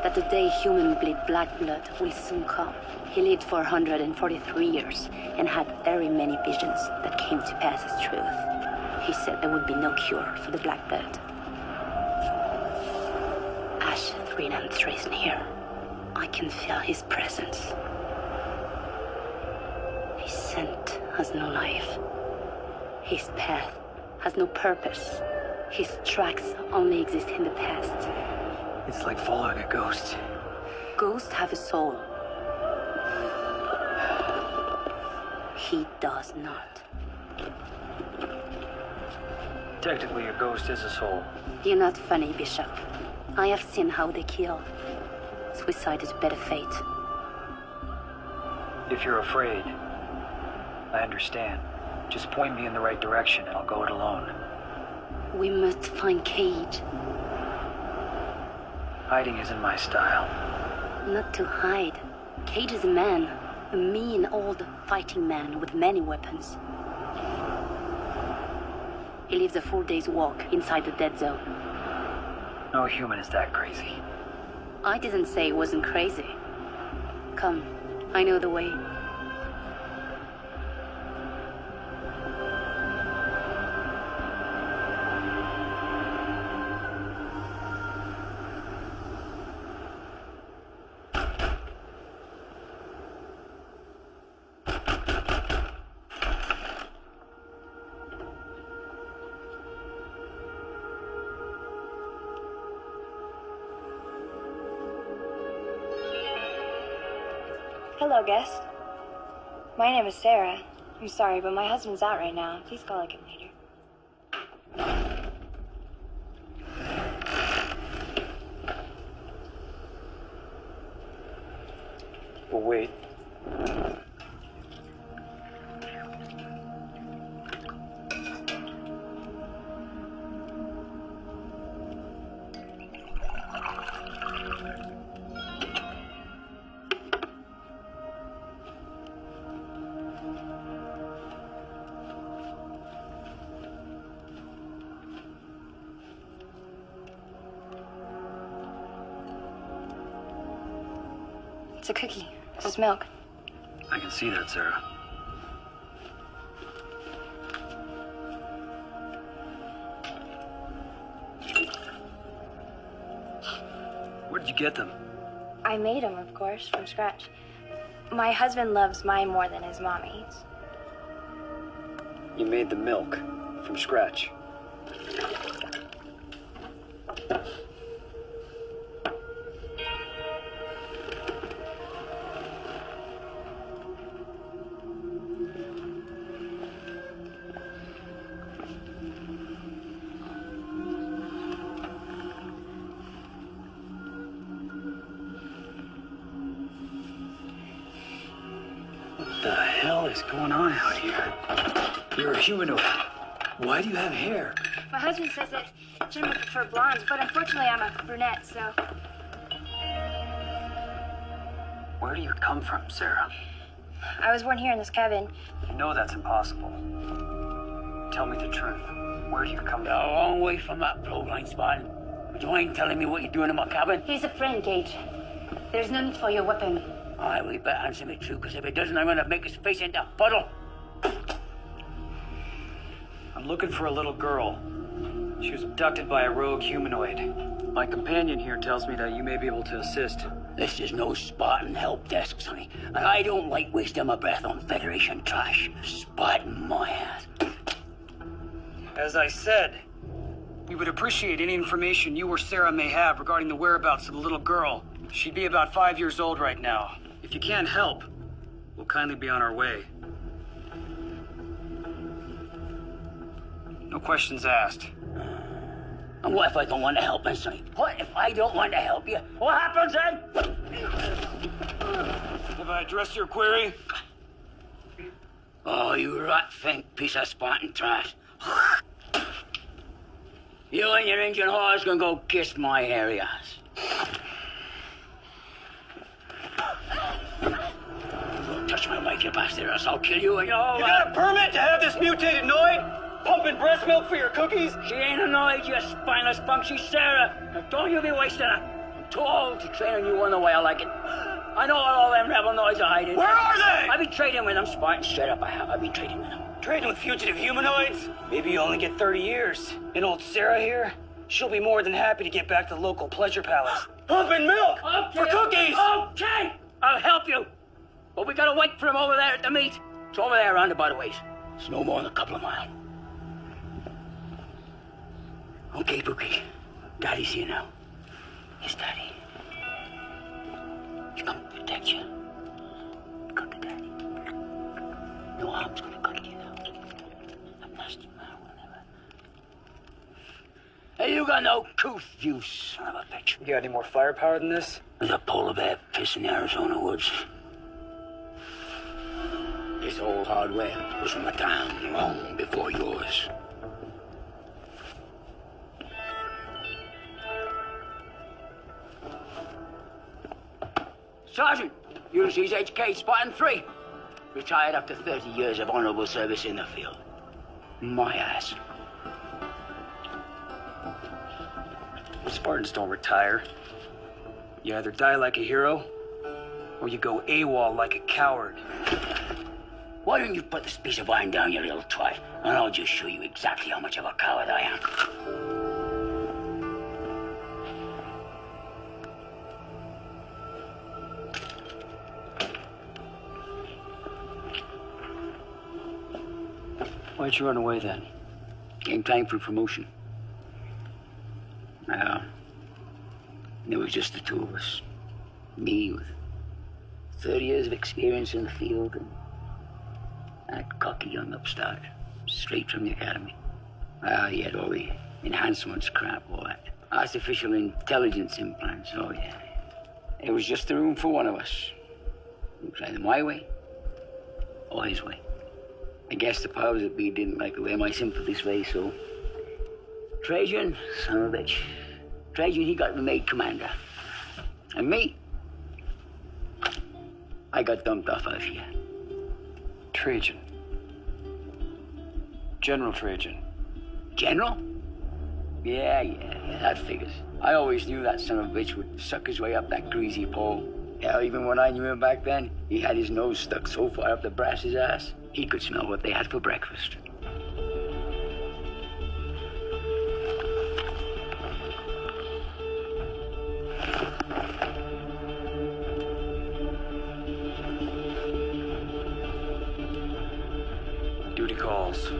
[SPEAKER 1] that the day humans bleed black blood will soon come. He lived for 143 years and had very many visions that came to pass as truth. He said there would be no cure for the black blood. Ash 393 is near. I can feel his presence. His scent has no life. His path has no purpose. His tracks only exist in the past.
[SPEAKER 5] It's like following a ghost.
[SPEAKER 1] Ghosts have a soul. He does not.
[SPEAKER 5] Technically, a ghost is a soul.
[SPEAKER 1] You're not funny, Bishop. I have seen how they kill. Suicide is a better fate.
[SPEAKER 5] If you're afraid, I understand. Just point me in the right direction and I'll go it alone.
[SPEAKER 1] We must find Cage.
[SPEAKER 5] Hiding isn't my style.
[SPEAKER 1] Not to hide. Cage is a man. A mean, old, fighting man with many weapons. He lives a 4 day's walk inside the dead zone.
[SPEAKER 5] No human is that crazy.
[SPEAKER 1] I didn't say it wasn't crazy. Come, I know the way.
[SPEAKER 13] Hello, guest. My name is Sarah. I'm sorry, but my husband's out right now. Please call again later.
[SPEAKER 5] We'll wait.
[SPEAKER 13] It's a cookie. This is milk.
[SPEAKER 5] I can see that, Sarah. Where did you get them?
[SPEAKER 13] I made them, of course, from scratch. My husband loves mine more than his mom eats.
[SPEAKER 5] You made the milk from scratch. What the hell is going on out here? You're a humanoid. Why do you have hair?
[SPEAKER 13] My husband says that gentlemen prefer blondes, but unfortunately I'm a brunette, so...
[SPEAKER 5] Where do you come from, Sarah?
[SPEAKER 13] I was born here in this cabin.
[SPEAKER 5] You know that's impossible. Tell me the truth. Where do you come
[SPEAKER 14] You're a long way from that pro-line spot. Would you mind telling me what you're doing in my cabin?
[SPEAKER 1] He's a friend, Cage. There's no need for your weapon.
[SPEAKER 14] Aye, well, you better answer me true, because if he doesn't, I'm gonna make his face into a puddle.
[SPEAKER 5] I'm looking for a little girl. She was abducted by a rogue humanoid. My companion here tells me that you may be able to assist.
[SPEAKER 14] This is no Spartan help desk, sonny. And I don't like wasting my breath on Federation trash. Spartan my ass.
[SPEAKER 5] As I said, we would appreciate any information you or Sarah may have regarding the whereabouts of the little girl. She'd be about 5 years old right now. If you can't help, we'll kindly be on our way. No questions asked.
[SPEAKER 14] And what if I don't want to help, then, sonny? What if I don't want to help you? What happens then?
[SPEAKER 5] Have I addressed your query?
[SPEAKER 14] Oh, you rat-fink piece of Spartan trash. You and your engine horse can go kiss my hairy ass. Don't touch my wife, you bastard, or else I'll kill you and your...
[SPEAKER 8] You got a permit to have this mutated Noid? Pumping breast milk for your cookies?
[SPEAKER 14] She ain't a Noid, you spineless punk. She's Sarah. Now don't you be wasting her. I'm too old to train on you one the way I like it. I know where all them rebel Noids are hiding.
[SPEAKER 8] Where are they?
[SPEAKER 14] I be trading with them, Spartan. Straight up, I have. I be trading with them.
[SPEAKER 8] Trading with fugitive humanoids? Maybe you only get 30 years. And old Sarah here, she'll be more than happy to get back to the local pleasure palace. Pumping milk
[SPEAKER 14] Okay.
[SPEAKER 8] for cookies!
[SPEAKER 14] Okay, I'll help you. But we gotta wait for him over there at the meet. It's over there around about a ways. It's no more than a couple of miles. Okay, Bookie. Daddy's here now. Yes, Daddy. He's come to protect you. Come to Daddy. No harm's gonna come to you now. I'm nasty man, whatever. Hey, you got no couth, you son of a bitch.
[SPEAKER 5] You got any more firepower than this?
[SPEAKER 14] There's a polar bear piss in the Arizona woods. This old hardware was from a time long before yours. Sergeant, Ulysses HK, Spartan 3. Retired after 30 years of honorable service in the field. My ass.
[SPEAKER 5] Spartans don't retire. You either die like a hero, or you go AWOL like a coward.
[SPEAKER 14] Why don't you put this piece of iron down, you little twat, and I'll just show you exactly how much of a coward I am.
[SPEAKER 5] Why'd you run away then?
[SPEAKER 14] Came time for promotion. There was just the two of us. Me with 30 years of experience in the field, and that cocky young upstart, straight from the academy. He had all the enhancements crap, all that. Artificial intelligence implants, oh yeah. It was just the room for one of us. It was either my way or his way. I guess the powers that be didn't like the way my sympathies lay, so Trajan, son of a bitch. Trajan, he got made commander. And me, I got dumped off out of here.
[SPEAKER 5] Trajan. General Trajan.
[SPEAKER 14] General? Yeah, that figures. I always knew that son of a bitch would suck his way up that greasy pole. Hell, even when I knew him back then, he had his nose stuck so far up the brass's ass, he could smell what they had for breakfast.
[SPEAKER 5] Duty calls.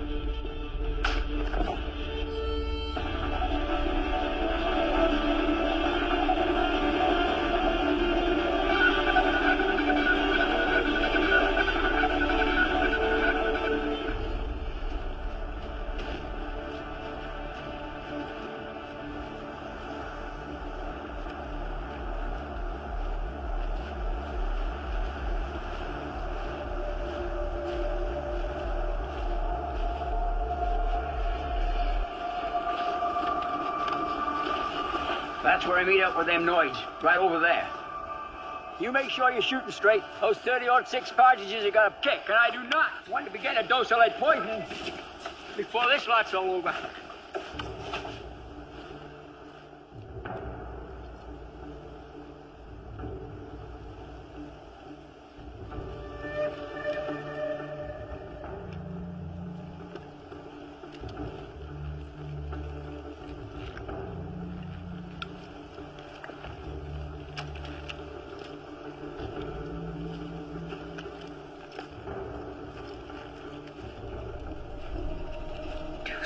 [SPEAKER 14] That's where I meet up with them noids, right over there. You make sure you're shooting straight. Those 30-06 cartridges are gonna kick, and I do not want to begin a dose of lead poison before this lot's all over.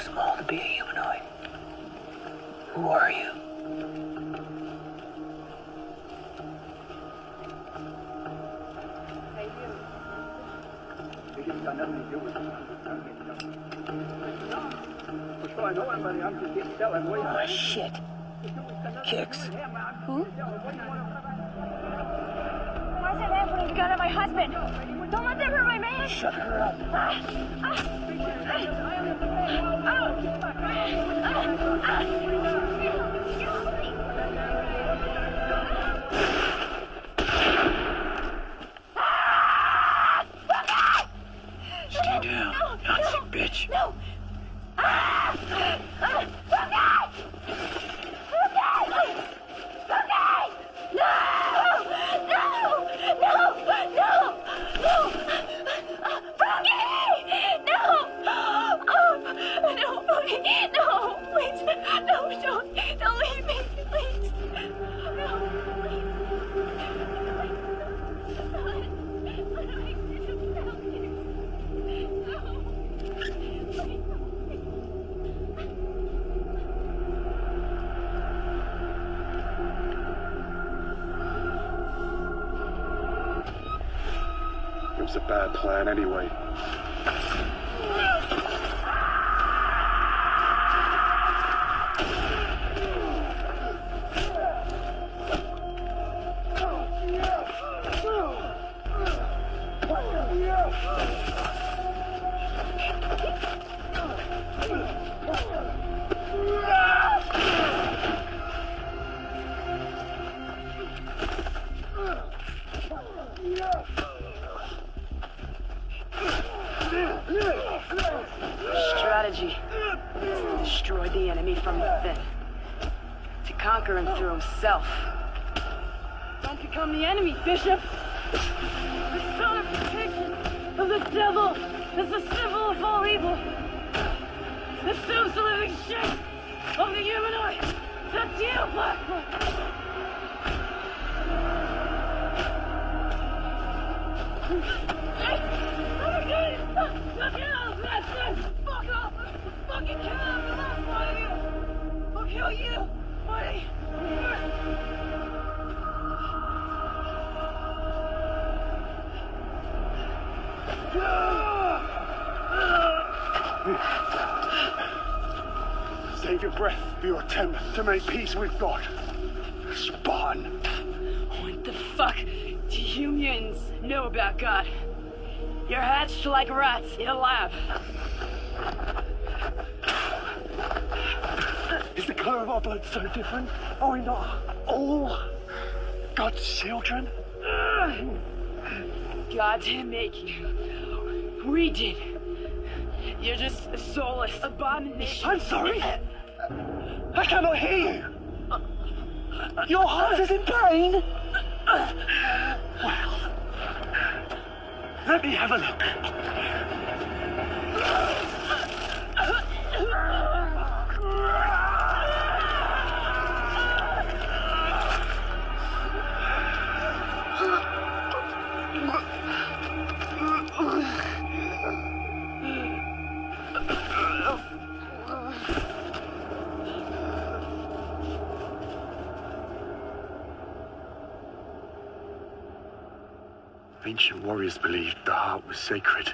[SPEAKER 5] Small to be a humanoid. Who are you?
[SPEAKER 14] Got nothing to do with it. For sure I know anybody, I'm just getting selling.
[SPEAKER 5] Oh, shit. Kicks.
[SPEAKER 12] Who? Why is that man putting a gun at my husband? Don't let them hurt my man!
[SPEAKER 5] Shut her up. Stay down, Nazi bitch.
[SPEAKER 12] No! Please.
[SPEAKER 3] bad plan anyway.
[SPEAKER 10] Strategy is to destroy the enemy from within. To conquer him through himself. Don't become the enemy, Bishop! The personification of the devil is the symbol of all evil. It assumes the living shape of the humanoid. That's you, Blackwood! Fuck off! Fucking kill him! The last one of you! I'll kill you! Marty!
[SPEAKER 3] Save your breath for your attempt to make peace with God. Spawn.
[SPEAKER 10] What the fuck do you mutants know about God? You're hatched like rats in a lab.
[SPEAKER 3] Is the color of our blood so different? Are we not all God's children?
[SPEAKER 10] God didn't make you. We did. You're just a soulless abomination.
[SPEAKER 3] I'm sorry. I cannot hear you. Your heart is in pain. Well, let me have a look. Ancient warriors believed the heart was sacred.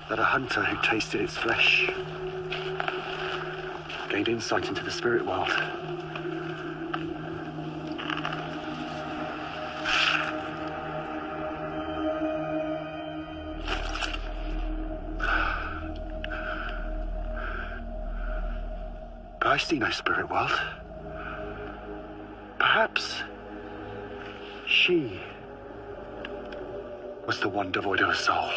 [SPEAKER 3] That a hunter who tasted its flesh gained insight into the spirit world. But I see no spirit world. Perhaps she was the one devoid of a soul.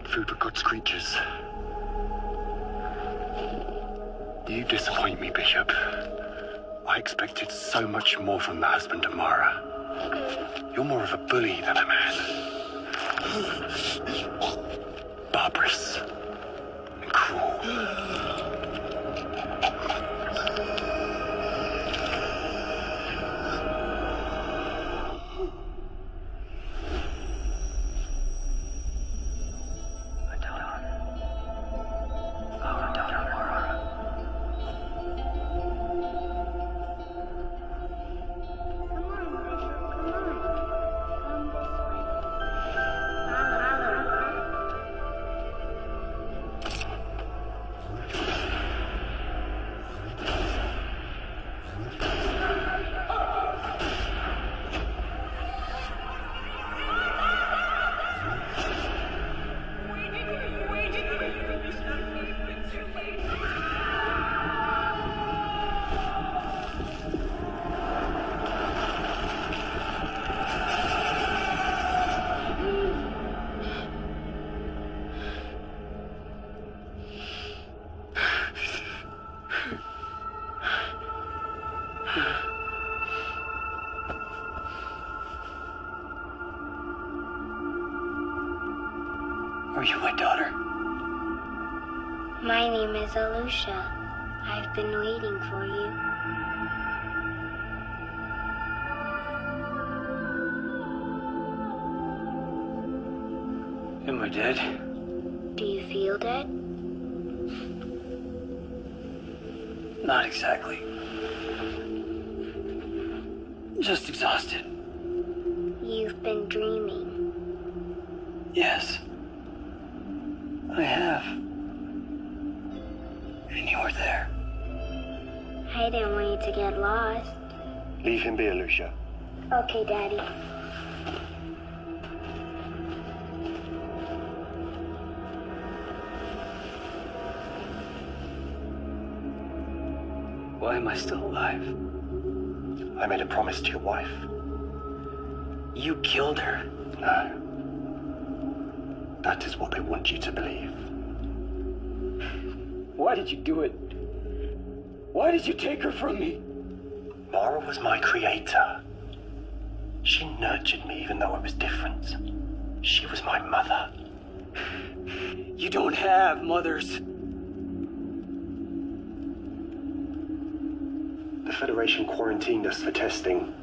[SPEAKER 3] Food for God's creatures. You disappoint me, Bishop. I expected so much more from the husband of Mara. You're more of a bully than a man. Barbarous and cruel.
[SPEAKER 5] Are you my daughter?
[SPEAKER 15] My name is Alusha. I've been waiting for you.
[SPEAKER 5] Am I dead?
[SPEAKER 15] Do you feel dead?
[SPEAKER 5] Not exactly. Just exhausted.
[SPEAKER 15] You've been dreaming.
[SPEAKER 5] Yes. I have. And you were there.
[SPEAKER 15] I didn't want you to get lost.
[SPEAKER 16] Leave him be, Lucia.
[SPEAKER 15] Okay, Daddy.
[SPEAKER 5] Why am I still alive?
[SPEAKER 16] I made a promise to your wife.
[SPEAKER 5] You killed her.
[SPEAKER 16] No. That is what they want you to believe.
[SPEAKER 5] Why did you do it? Why did you take her from me?
[SPEAKER 16] Mara was my creator. She nurtured me even though I was different. She was my mother.
[SPEAKER 5] You don't have mothers.
[SPEAKER 16] The Federation quarantined us for testing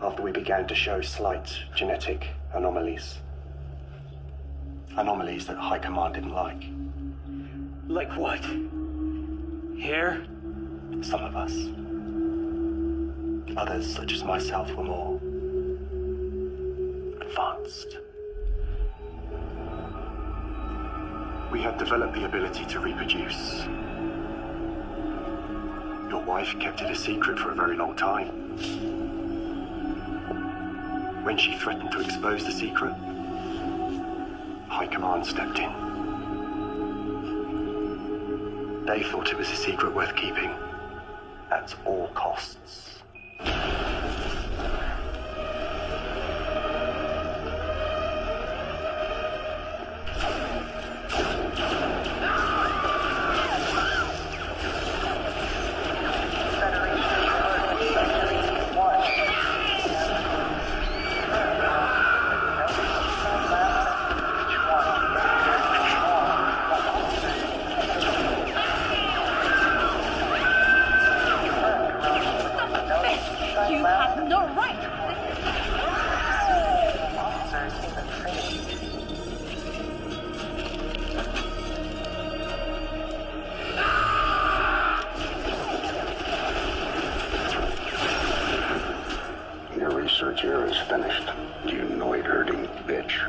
[SPEAKER 16] after we began to show slight genetic anomalies. Anomalies that High Command didn't like.
[SPEAKER 5] Like what? Hair?
[SPEAKER 16] Some of us. Others, such as myself, were more advanced. We had developed the ability to reproduce. Your wife kept it a secret for a very long time. When she threatened to expose the secret, High Command stepped in. They thought it was a secret worth keeping at all costs.
[SPEAKER 12] You have no right!
[SPEAKER 2] Your research here is finished. You noid-herding bitch.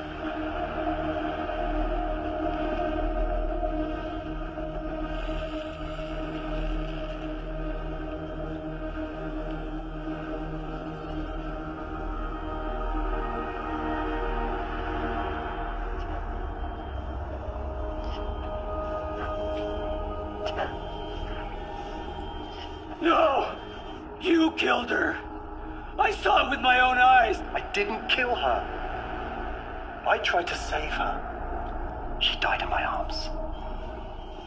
[SPEAKER 5] No! You killed her! I saw it with my own eyes!
[SPEAKER 16] I didn't kill her. I tried to save her. She died in my arms.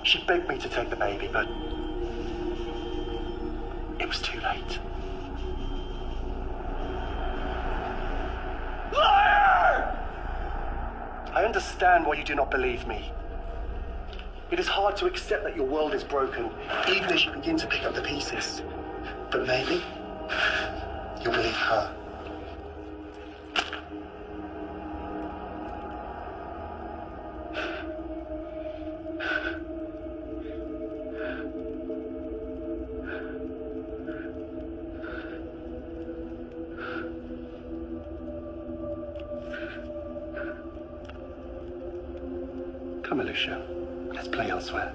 [SPEAKER 16] She begged me to take the baby, but it was too late.
[SPEAKER 5] Liar!
[SPEAKER 16] I understand why you do not believe me. It is hard to accept that your world is broken, even as you begin to pick up the pieces. But maybe you'll believe her. Come, Alicia. Let's play elsewhere.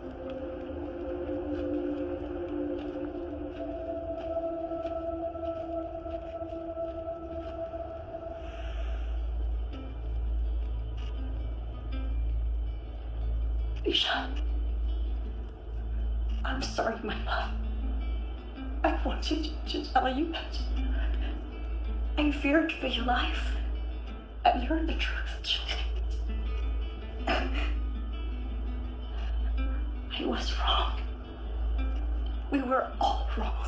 [SPEAKER 12] Isha, I'm sorry, my love. I wanted to tell you that I feared for your life. I learned the truth. I was wrong. We were all wrong.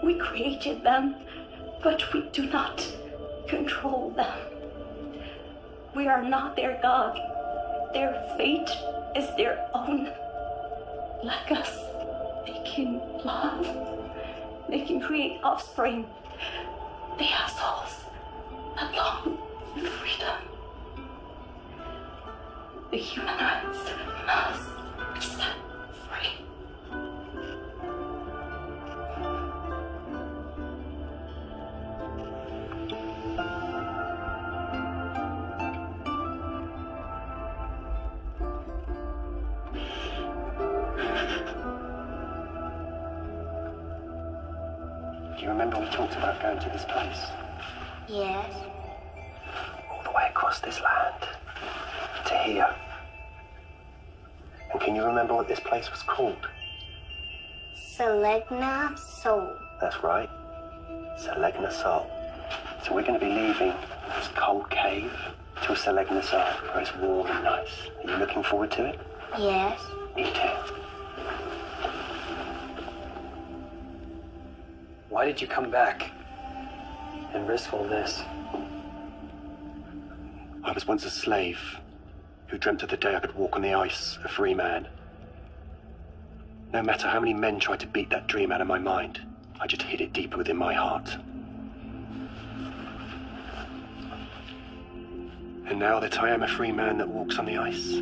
[SPEAKER 12] We created them, but we do not control them. We are not their God. Their fate is their own. Like us, they can love. They can create offspring. They have souls that long for freedom. The humanoids must be set free.
[SPEAKER 16] Do you remember we talked about going to this place?
[SPEAKER 15] Yes.
[SPEAKER 16] All the way across this land. To here. And can you remember what this place was called?
[SPEAKER 15] Selegna Soul.
[SPEAKER 16] That's right. Selegna Sol. So we're going to be leaving this cold cave to a Selegna Sol where it's warm and nice. Are you looking forward to it?
[SPEAKER 15] Yes.
[SPEAKER 16] Me too.
[SPEAKER 5] Why did you come back and risk all this?
[SPEAKER 16] I was once a slave who dreamt of the day I could walk on the ice, a free man. No matter how many men tried to beat that dream out of my mind, I just hid it deep within my heart. And now that I am a free man that walks on the ice,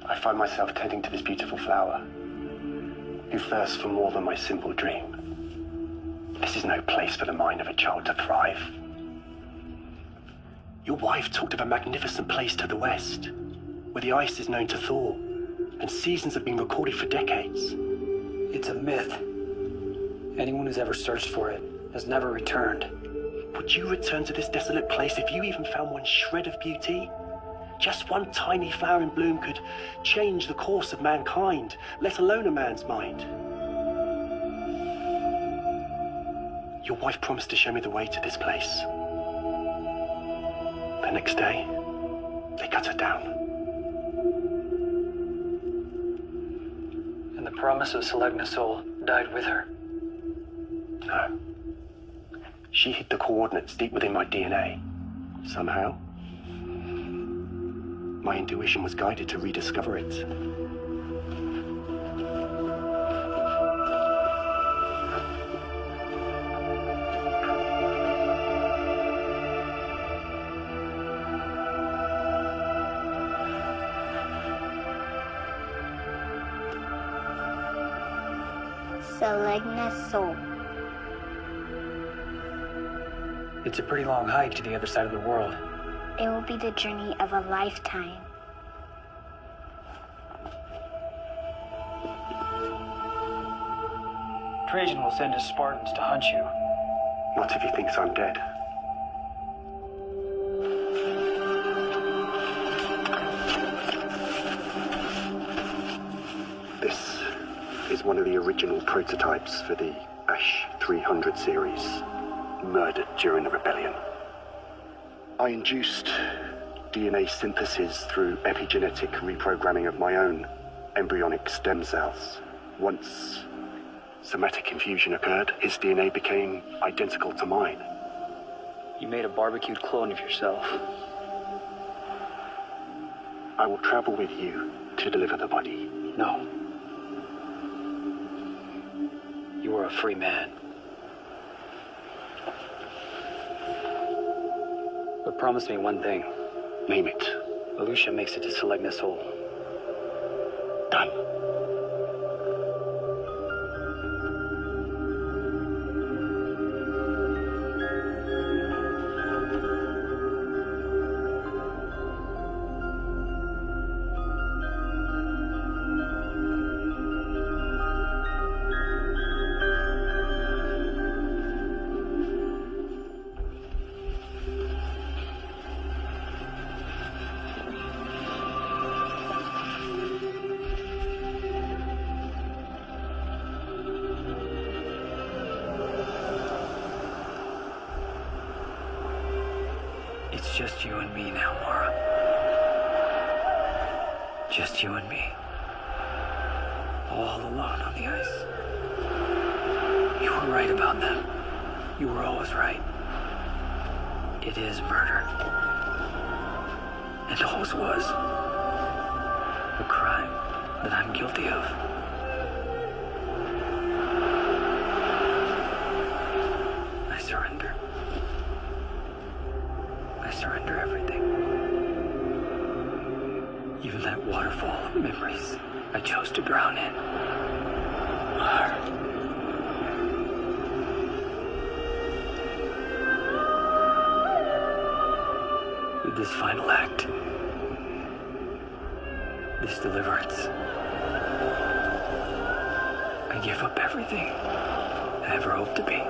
[SPEAKER 16] I find myself tending to this beautiful flower, who thirsts for more than my simple dream. This is no place for the mind of a child to thrive. Your wife talked of a magnificent place to the west, where the ice is known to thaw, and seasons have been recorded for decades.
[SPEAKER 5] It's a myth. Anyone who's ever searched for it has never returned.
[SPEAKER 16] Would you return to this desolate place if you even found one shred of beauty? Just one tiny flower in bloom could change the course of mankind, let alone a man's mind. Your wife promised to show me the way to this place. The next day, they cut her down.
[SPEAKER 5] And the promise of Selegna Sol died with her.
[SPEAKER 16] No. She hid the coordinates deep within my DNA. Somehow. My intuition was guided to rediscover it.
[SPEAKER 15] Selegna Soul.
[SPEAKER 5] It's a pretty long hike to the other side of the world.
[SPEAKER 15] It will be the journey of a lifetime.
[SPEAKER 5] Trajan will send his Spartans to hunt you.
[SPEAKER 16] Not if he thinks I'm dead. This is one of the original prototypes for the Ash 300 series, murdered during the rebellion. I induced DNA synthesis through epigenetic reprogramming of my own embryonic stem cells. Once somatic infusion occurred, his DNA became identical to mine.
[SPEAKER 5] You made a barbecued clone of yourself.
[SPEAKER 16] I will travel with you to deliver the body.
[SPEAKER 5] No. You are a free man. But promise me one thing.
[SPEAKER 16] Name it.
[SPEAKER 5] Alusha makes it to Selegna Sol.
[SPEAKER 16] Done.
[SPEAKER 5] It's just you and me now, Mara. Just you and me. All alone on the ice. You were right about them. You were always right. It is murder. And always was. A crime that I'm guilty of. I surrender. I surrender everything. Even that waterfall of memories I chose to drown in. With this final act, this deliverance, I I give up everything I ever hoped to be.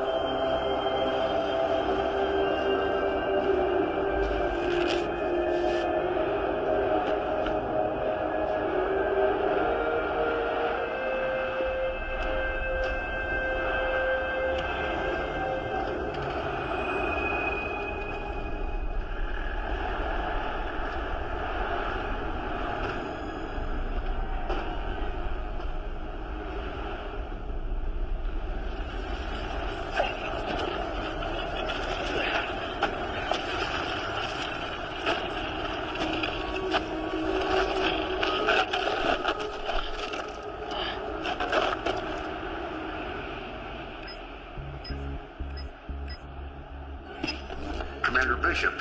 [SPEAKER 2] Commander Bishop,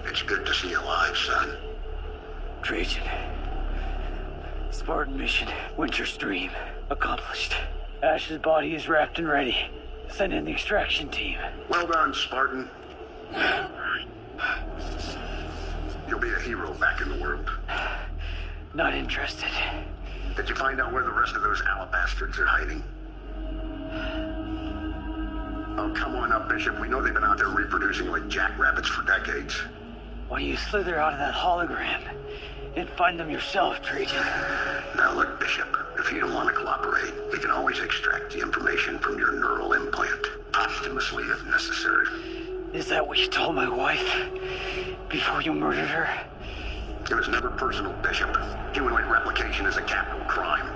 [SPEAKER 2] it's good to see you alive, son.
[SPEAKER 5] Trajan. Spartan mission, Winter's dream, accomplished. Ash's body is wrapped and ready. Send in the extraction team.
[SPEAKER 2] Well done, Spartan. You'll be a hero back in the world.
[SPEAKER 5] Not interested.
[SPEAKER 2] Did you find out where the rest of those alabastards are hiding? Oh, come on up, Bishop. We know they've been out there reproducing like jackrabbits for decades.
[SPEAKER 5] Why don't you slither out of that hologram and find them yourself, Trajan?
[SPEAKER 2] Now look, Bishop, if you don't want to cooperate, we can always extract the information from your neural implant, posthumously if necessary.
[SPEAKER 5] Is that what you told my wife before you murdered her?
[SPEAKER 2] It was never personal, Bishop. Humanoid replication is a capital crime.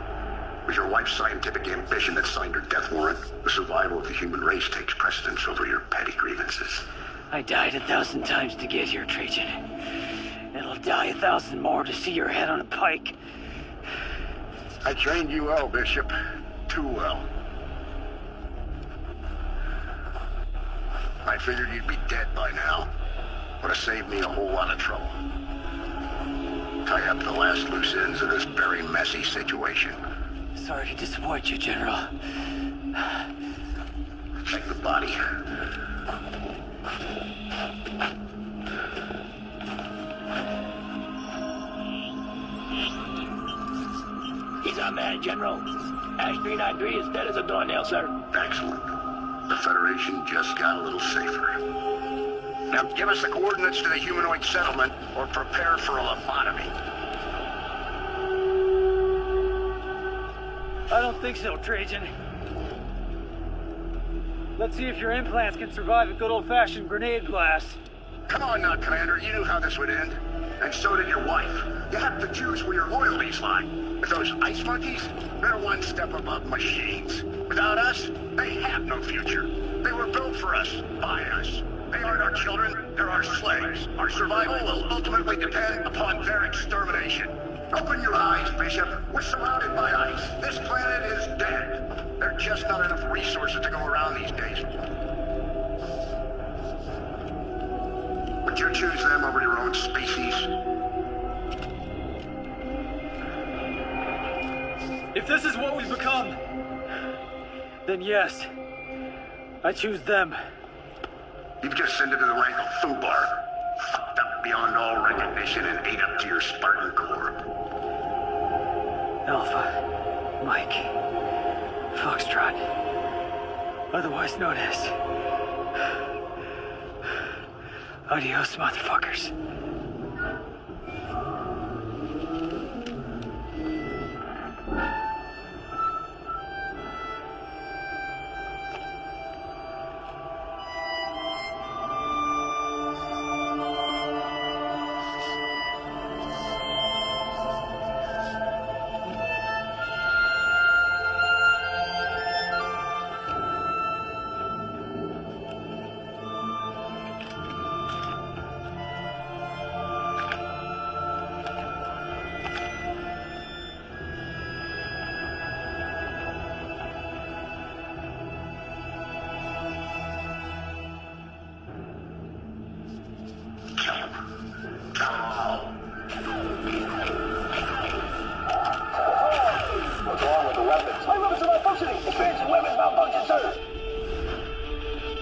[SPEAKER 2] It was your wife's scientific ambition that signed her death warrant. The survival of the human race takes precedence over your petty grievances.
[SPEAKER 5] I died 1,000 times to get here, Trajan. It'll die 1,000 more to see your head on a pike.
[SPEAKER 2] I trained you well, Bishop. Too well. I figured you'd be dead by now. Would have saved me a whole lot of trouble. Tie up the last loose ends of this very messy situation.
[SPEAKER 5] Sorry to disappoint you, General.
[SPEAKER 2] Check the body.
[SPEAKER 17] He's our man, General. Ash 393 is dead as a doornail, sir.
[SPEAKER 2] Excellent. The Federation just got a little safer. Now give us the coordinates to the humanoid settlement, or prepare for a lobotomy.
[SPEAKER 5] I don't think so, Trajan. Let's see if your implants can survive a good old-fashioned grenade blast.
[SPEAKER 2] Come on now, Commander. You knew how this would end. And so did your wife. You have to choose where your loyalties lie. With those ice monkeys, they're one step above machines. Without us, they have no future. They were built for us, by us. They aren't our children, they're our slaves. Our survival will ultimately depend upon their extermination. Open your eyes, Bishop. We're surrounded by ice. This planet is dead. There are just not enough resources to go around these days. Would you choose them over your own species?
[SPEAKER 5] If this is what we've become, then yes, I choose them.
[SPEAKER 2] You've just sent it to the rank of foobar. Fucked up beyond all recognition and ate up to your Spartan core.
[SPEAKER 5] Alpha, Mike, Foxtrot, otherwise known as... Adios, motherfuckers.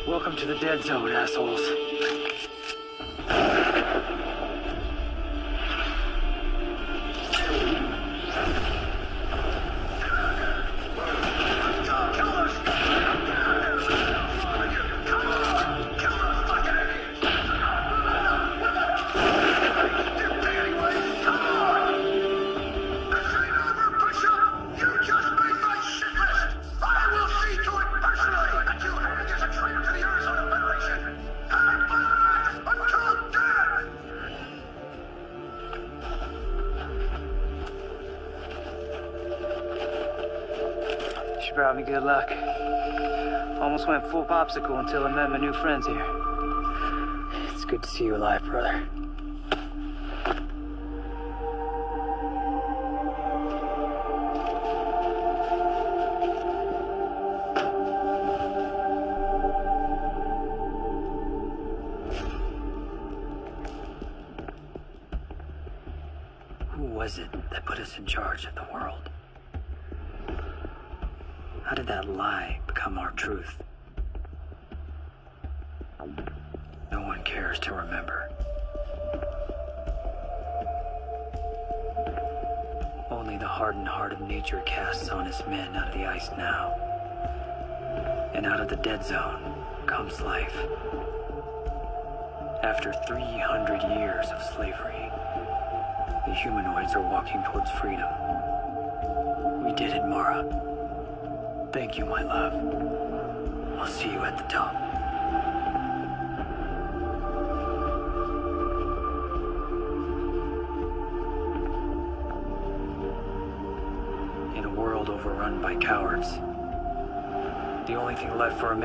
[SPEAKER 5] Welcome to the dead zone, assholes. Ash brought me good luck. Almost went full popsicle until I met my new friends here. It's good to see you alive, brother. Who was it that put us in charge of the world? How did that lie become our truth? No one cares to remember. Only the hardened heart of nature casts honest men out of the ice now. And out of the dead zone comes life. After 300 years of slavery, the humanoids are walking towards freedom. We did it, Mara. Thank you, my love. I'll see you at the top. In a world overrun by cowards, the only thing left for a man